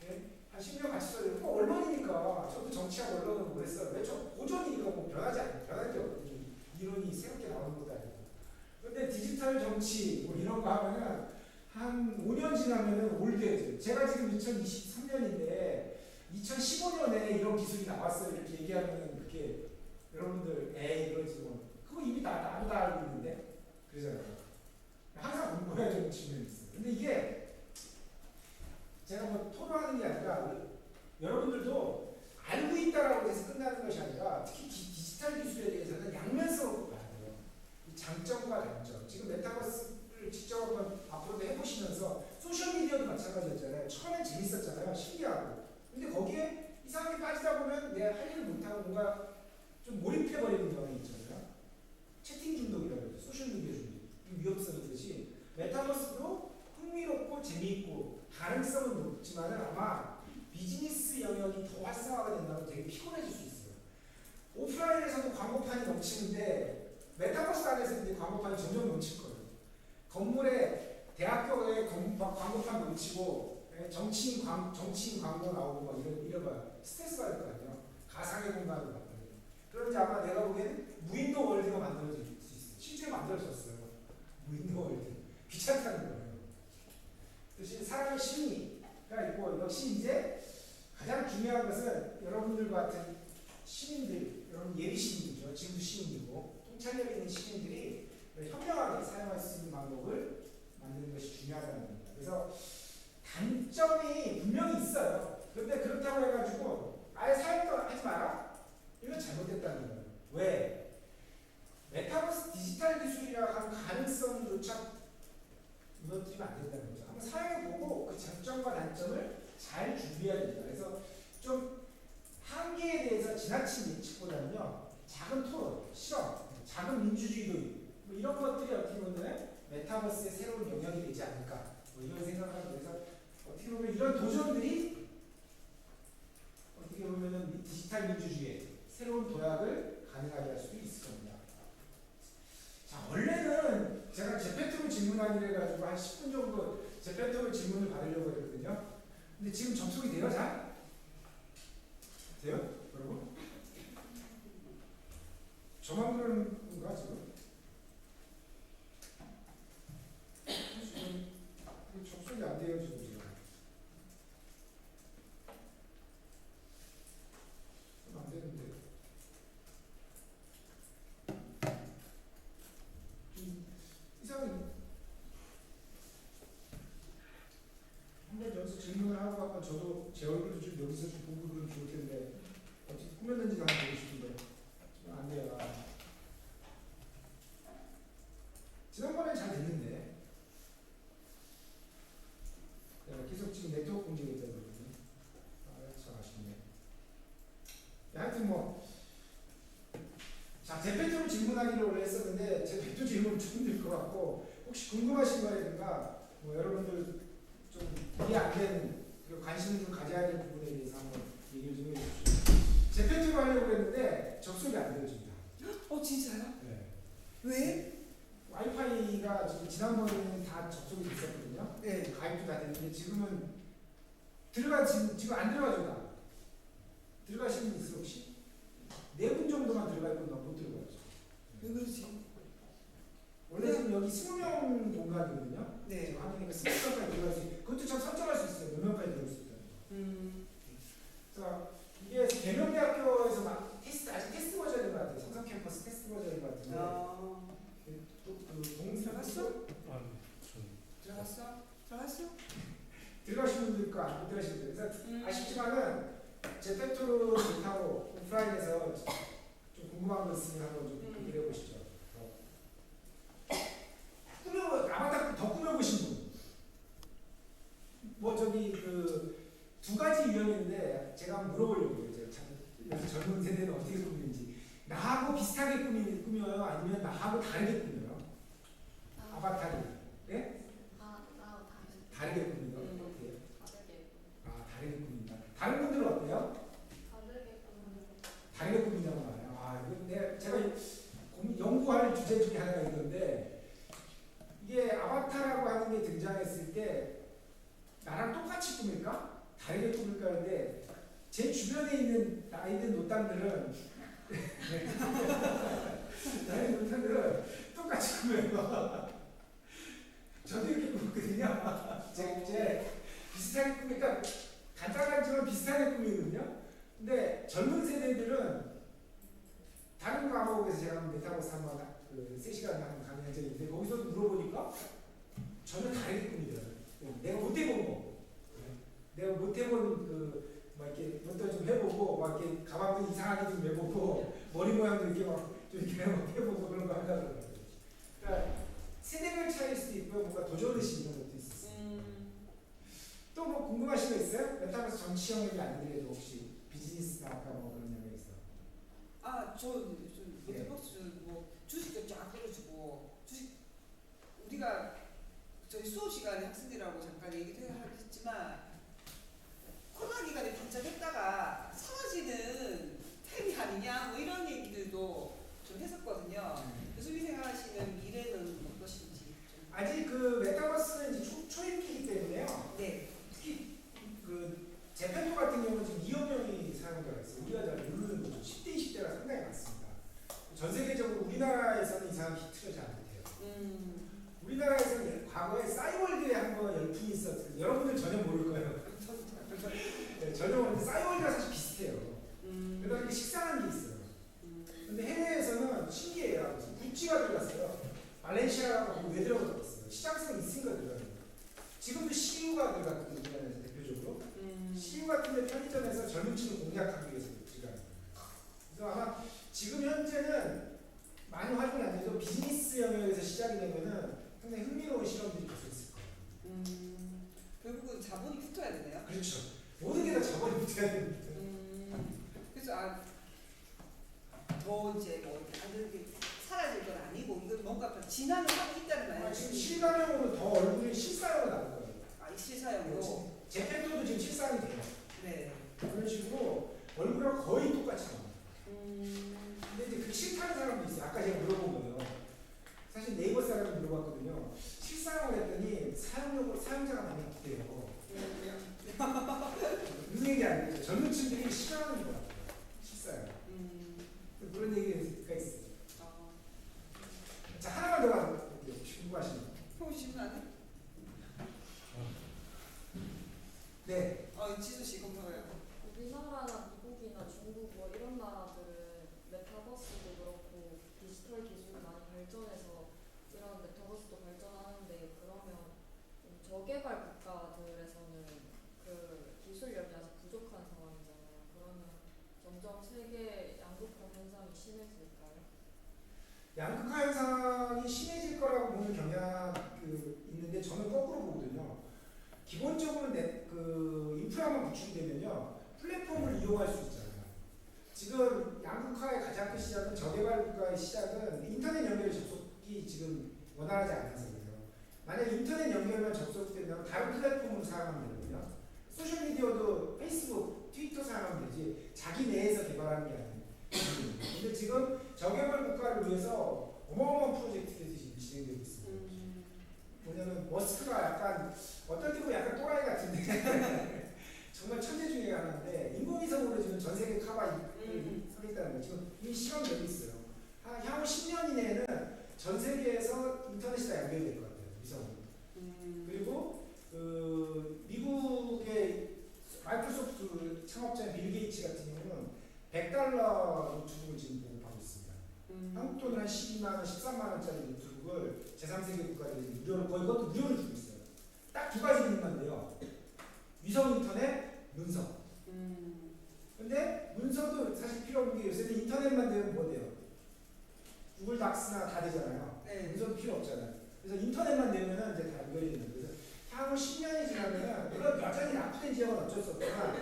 S1: 네? 한 10년 같이 써야 되고 언론이니까 저도 정치학 언론을 오래 써요. 왜? 저 고전이니까 뭐 변한 게 없거든요. 이론이 새롭게 나오는 것도 아니고. 근데 디지털 정치 뭐 이런 거 하면은 한 5년 지나면은 올드해져요. 제가 지금 2023년인데 2015년에 이런 기술이 나왔어요. 이렇게 얘기하면은 그게 여러분들 에이 이러지 뭐 그거 이미 나도 다 알고 있는데 그러잖아요. 항상 공부해야 되는 측면이 있어요. 근데 이게 제가 뭐 토로하는 게 아니라 여러분들도 알고 있다라고 해서 끝나는 것이 아니라 특히 디지털 기술에 대해서는 양면성으로 봐야 돼요. 이 장점과 단점. 지금 메타버스를 직접 한번 앞으로도 해보시면서 소셜미디어도 마찬가지였잖아요. 처음엔 재밌었잖아요. 신기하고. 근데 거기에 이상하게 빠지다 보면 내가 할 일을 못하고 뭔가 좀 몰입해버리는 경향이 있잖아요. 채팅 중독이라고 해요. 소셜미디어 중독. 위협성이 있듯이 메타버스도 흥미롭고 재미있고 가능성은 높지만 아마 비즈니스 영역이 더 활성화가 된다면 되게 피곤해질 수 있어요. 오프라인에서도 광고판이 넘치는데 메타버스 안에서 이제 광고판이 점점 넘칠 거예요. 건물에 대학교에 광고판 넘치고 정치인 광고 나오고 막 이래봐요. 스트레스 받을 거 아니에요. 가상의 공간을 만들고. 그런데 아마 내가 보기에는 무인도 월드가 만들어질 수 있어요. 실제로 만들어졌어요. 무인도 월드. 귀찮다는 거예요. 대신 사람의 심리가 있고 역시 이제 가장 중요한 것은 여러분들 같은 시민들, 여러분 예비 시민이죠. 지금도 시민이고 통찰력 있는 시민들이 현명하게 사용할 수 있는 방법을 만드는 것이 중요하다는 겁니다. 그래서 단점이 분명히 있어요. 그런데 그렇다고 해가지고 아예 사용도 하지 마라? 이건 잘못됐다는 거예요. 왜? 메타버스 디지털 기술이라 한 가능성조차 무너뜨리면 안 된다는 거죠. 한번 사용해보고 그 장점과 단점을 잘 준비해야 됩니다. 그래서 좀 한계에 대해서 지나친 예측보다는요, 작은 토론, 실험, 작은 민주주의 도입, 뭐 이런 것들이 어떻게 보면 메타버스의 새로운 영역이 되지 않을까, 뭐 이런 생각을 하고 그래서 어떻게 보면 이런 도전들이 어떻게 보면 디지털 민주주의의 새로운 도약을 가능하게 할 수도 있을 겁니다. 자, 원래는 제가 제페토로 질문하기로 해가지고 한 10분 정도 제페토로 질문을 받으려고 했거든요. 근데 지금 접속이 돼요, 잘? 돼요? 여러분? 저만 그러는 건가, 지금? 지금 접속이 안 돼요, 지금. 안 되는데. 이상해. 한번 여기서 질문을 하고 한번 저도 제 얼굴도 좀 여기서 좀 보고 그러면 좋을 텐데 어떻게 꾸몄는지 한번 보고 싶은데 지금 안 돼요. 지난번엔 잘 됐는데 내가 계속 지금 네트워크 문제가 있다고 그러거든요. 참 아쉽네. 하여튼 뭐 자, 제페토로 질문하기로 했었는데 제페토 질문 조금 될 것 같고 혹시 궁금하신 거라든가 뭐 여러분들 좀 이해 안 되는 관심을 좀 가져야 될 부분에 대해서 한번 얘기를 좀 해주십시오. 제페토로 하려고 했는데 접속이 안 되어집니다.
S2: 진짜요?
S1: 네.
S2: 왜?
S1: 와이파이가 지난번에는 다 접속이 됐었거든요.
S2: 네.
S1: 가입도 다 됐는데 지금은 지금 안 들어가죠. 들어가시는 분 있어요 혹시? 4분 정도만 들어갈 건가 못 들어가죠.
S2: 왜 그러지?
S1: 원래 지금 여기 20명 공간이거든요.
S2: 네.
S1: 지금 확인해서 20명까지 들어갈 수 있어요. 그것도 참 설정할 수 있어요. 몇 명까지 들어갈 수 있다는. 그래서 이게 대명대학교에서 막 아직 테스트 버전인 것 같아요. 삼성 캠퍼스 테스트 버전인 것 같은데.
S2: 들어갔어?
S1: 들어갔어?
S2: 들어갔어?
S1: 들어가신 분도 있고 안 들어가신 분도 있고. 그래서 아쉽지만은 제페토로 못하고 오프라인에서 좀 궁금한 거 있으면 한번 좀 얘기해 보시죠. 아바타 더 꾸며보신 분. 뭐 저기 그 두 가지 유형인데 제가 한번 물어보려고요. 제가 참 요새 젊은 세대는 어떻게 꾸미는지. 나하고 비슷하게 꾸며요? 아니면 나하고 다르게 꾸며요? 아바타를. 예?
S3: 나하고
S1: 다르게 꾸미요? 어떻게?
S3: 다르게
S1: 다르게 꾸민다. 다른 분들은 어때요? 다르게 꾸민다고 말해요. 이거 제가 연구할 주제 중에 하나가 있는데 이게 아바타라고 하는 게 등장했을 때 나랑 똑같이 꾸밀까? 다르게 꾸밀까 하는데 제 주변에 있는 아이들 노땅들은 나의 노땅들은 똑같이 꾸며요. 저도 이렇게 꾸몄거든요. 제 비슷하게 꾸미니까 간단하지만 비슷하게 꾸미거든요. 근데 젊은 세대들은 다른 과목에서 제가 메타버스 한번 그 3시간 한번 강의한 적이 있는데 거기서 물어보니까 전혀 다르게 꾸미더라고요. 내가 못 해본 거. 내가 못 해본 막 이렇게 것도 좀 해보고 막 이렇게 가방도 이상하게 좀 매보고 머리 모양도 이렇게 막 좀 이렇게 해보고 그런 거 한다더라고요. 그러니까 세대별 차이일 수도 있고요. 뭔가 도전의식 이런 것도 있었어요. 또 뭐 궁금하신 거 있어요? 메타버스 정치 영역이 아니더라도 혹시 비즈니스나 아까 뭐 그런 영역 있어?
S2: 저 메타버스 뭐 주식도 쫙 끌어주고 주식 우리가 저희 수업 시간에 학생들하고 잠깐 얘기도 했지만 코로나 기간에 반짝했다가 사라지는 템이 아니냐 뭐 이런 얘기들도 좀 했었거든요. 교수님 생각하시는 미래는 어떠신지 좀.
S1: 아직 그 메타버스는 이제 초입기이기 때문에요.
S2: 네.
S1: 특히 그 재팬도 같은 경우는 지금 2억 명이 사용자가 있어요. 우리가 잘 모르는 거죠. 10대, 20대가 상당히 많습니다. 전 세계적으로 우리나라에서는 이상한 히트를 잘 못해요. 우리나라에서는 과거에 싸이월드에 한번 열풍이 있었어요. 여러분들 전혀 모를 거예요. 네, 전혀 모르는데 싸이월드가 사실 비슷해요. 그래서 이렇게 식상한 게 있어요. 근데 해외에서는 신기해요. 구찌가 들어갔어요. 발렌시아가가 왜 들어갔어요? 시장성이 있으니까 들어가요. 지금도 CU가 들어갔거든요. 우리나라에서 대표적으로. CU 같은 데 편의점에서 젊은 층을 공략하기 위해서 들어가는 거예요. 그래서 아마 지금 현재는 많이 활용이 안 돼도 비즈니스 영역에서 시작이 되면은 상당히 흥미로운 실험들이 계속 있을 거예요.
S2: 결국은 자본이 붙어야 되네요.
S1: 그렇죠. 모든 게 다 자본이 붙어야 됩니다.
S2: 그래서 더 이제 뭐 다들 사라질 건 아니고 이건 뭔가 진화를 하고 있다는 말이에요.
S1: 지금 실감형으로 더 얼굴이 실사형으로 나올 거예요.
S2: 이 실사용으로.
S1: 제팬도도 지금 실사형이 돼요.
S2: 네.
S1: 그런 식으로 얼굴하고 거의 똑같이 나와요. 근데 이제 그 싫다는 사람도 있어요. 아까 제가 물어본 거예요. 사실 네이버 사람이 물어봤거든요. 실사용을 했더니 사용자가 많이 없대요. 무슨 얘기 아니겠죠? 젊은 층들이 싫어하는 것 같아요. 실사용. 그런 얘기가 있어요. 자, 하나만 더 가볼게요. 궁금하신 거.
S2: 형 질문하네?
S1: 네.
S2: 지수 씨 검사해요.
S3: 우리나라나 미국이나 중국 뭐 이런 나라들은 메타버스도 그렇고 디지털 기술이 많이 발전해서 이런 메타버스도 발전하는데 그러면 좀 저개발 국가들에서는 그 기술력이 아직 부족한 상황이잖아요. 그러면 점점 세계 양극화 현상이 심해질까요?
S1: 양극화 현상이 심해질 거라고 보는 경향 있는데 저는 거꾸로 보거든요. 기본적으로 인프라만 구축되면요 플랫폼을 이용할 수 있잖아요. 지금 양극화의 가장 큰 시작은 저개발 국가의 시작은 인터넷 연결 접속이 지금 원활하지 않아서 그래요. 만약 인터넷 연결만 접속되면 다른 플랫폼으로 사용하면 되거든요. 소셜 미디어도 페이스북, 트위터 사용하면 되지 자기 내에서 개발하는 게 아니에요. 근데 지금 저개발 국가를 위해서 어마어마한 프로젝트들이 지금 진행되고 있습니다. 뭐냐면 머스크가 약간 어떨 때 보면 약간 또라이 같은데 정말 천재 중에 하나인데 인공위성으로 지금 전 세계 카바를 하겠다는 거죠. 지금 이미 시험되고 있어요. 향후 10년 이내에는 전 세계에서 인터넷이 다 연결될 것 같아요. 위성으로. 그리고 미국의 마이크로소프트 창업자인 빌 게이츠 같은 경우는 $100 노트북을 지금 보급하고 있습니다. 한국 돈으로 한 12만 원, 13만 원짜리 노트북을 제3세계 국가들이 무료로 거의 그것도 무료로 주고 있어요. 딱 두 가지 기능만 돼요. 위성 인터넷, 문서. 근데 문서도 사실 필요 없는 게 요새는 인터넷만 되면 뭐 돼요? 구글 닥스나 다 되잖아요.
S2: 네.
S1: 문서도 필요 없잖아요. 그래서 인터넷만 되면은 이제 다 연결되는 거예요. 향후 10년이 지나면은 물론 여전히 납부된 지역은 어쩔 수 없지만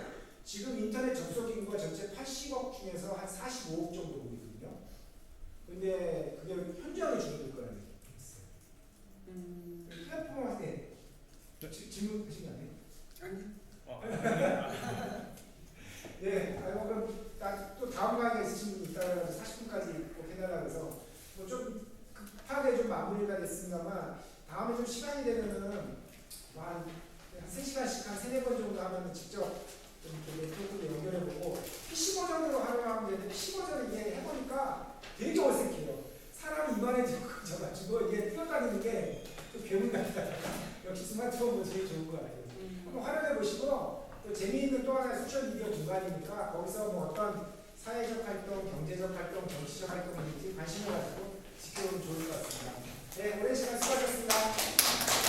S1: 지금 인터넷 접속 인구가 전체 80억 중에서 한 45억 정도 보이거든요. 근데 그게 현저하게 줄어들 거라는 얘기가 있어요. 플랫폼 할 때 질문 하시면 안 돼요?
S2: 아니.
S1: 네, 그럼 또 다음 강의가 있으신 분 있다고 해서 40분까지 꼭 해달라고 해서 뭐 좀 급하게 좀 마무리가 됐습니다만 다음에 좀 시간이 되면은 한 3시간씩 한 3, 4번 정도 하면 직접 좀 네트워크를 연결해보고 PC 버전으로 하려고 하면 되는데 PC 버전을 이게 해보니까 되게 어색해요. 사람이 이만해지고 져가지고 이게 뛰어다니는 게 좀 괴물 같다. 역시 스마트폰 뭐 제일 좋은 거 같아요. 한번 활용해 보시고 또 재미있는 또 하나의 소셜미디어 공간이니까 거기서 뭐 어떤 사회적 활동, 경제적 활동, 정치적 활동인지 관심을 가지고 지켜보면 좋을 것 같습니다. 네, 오랜 시간 수고하셨습니다.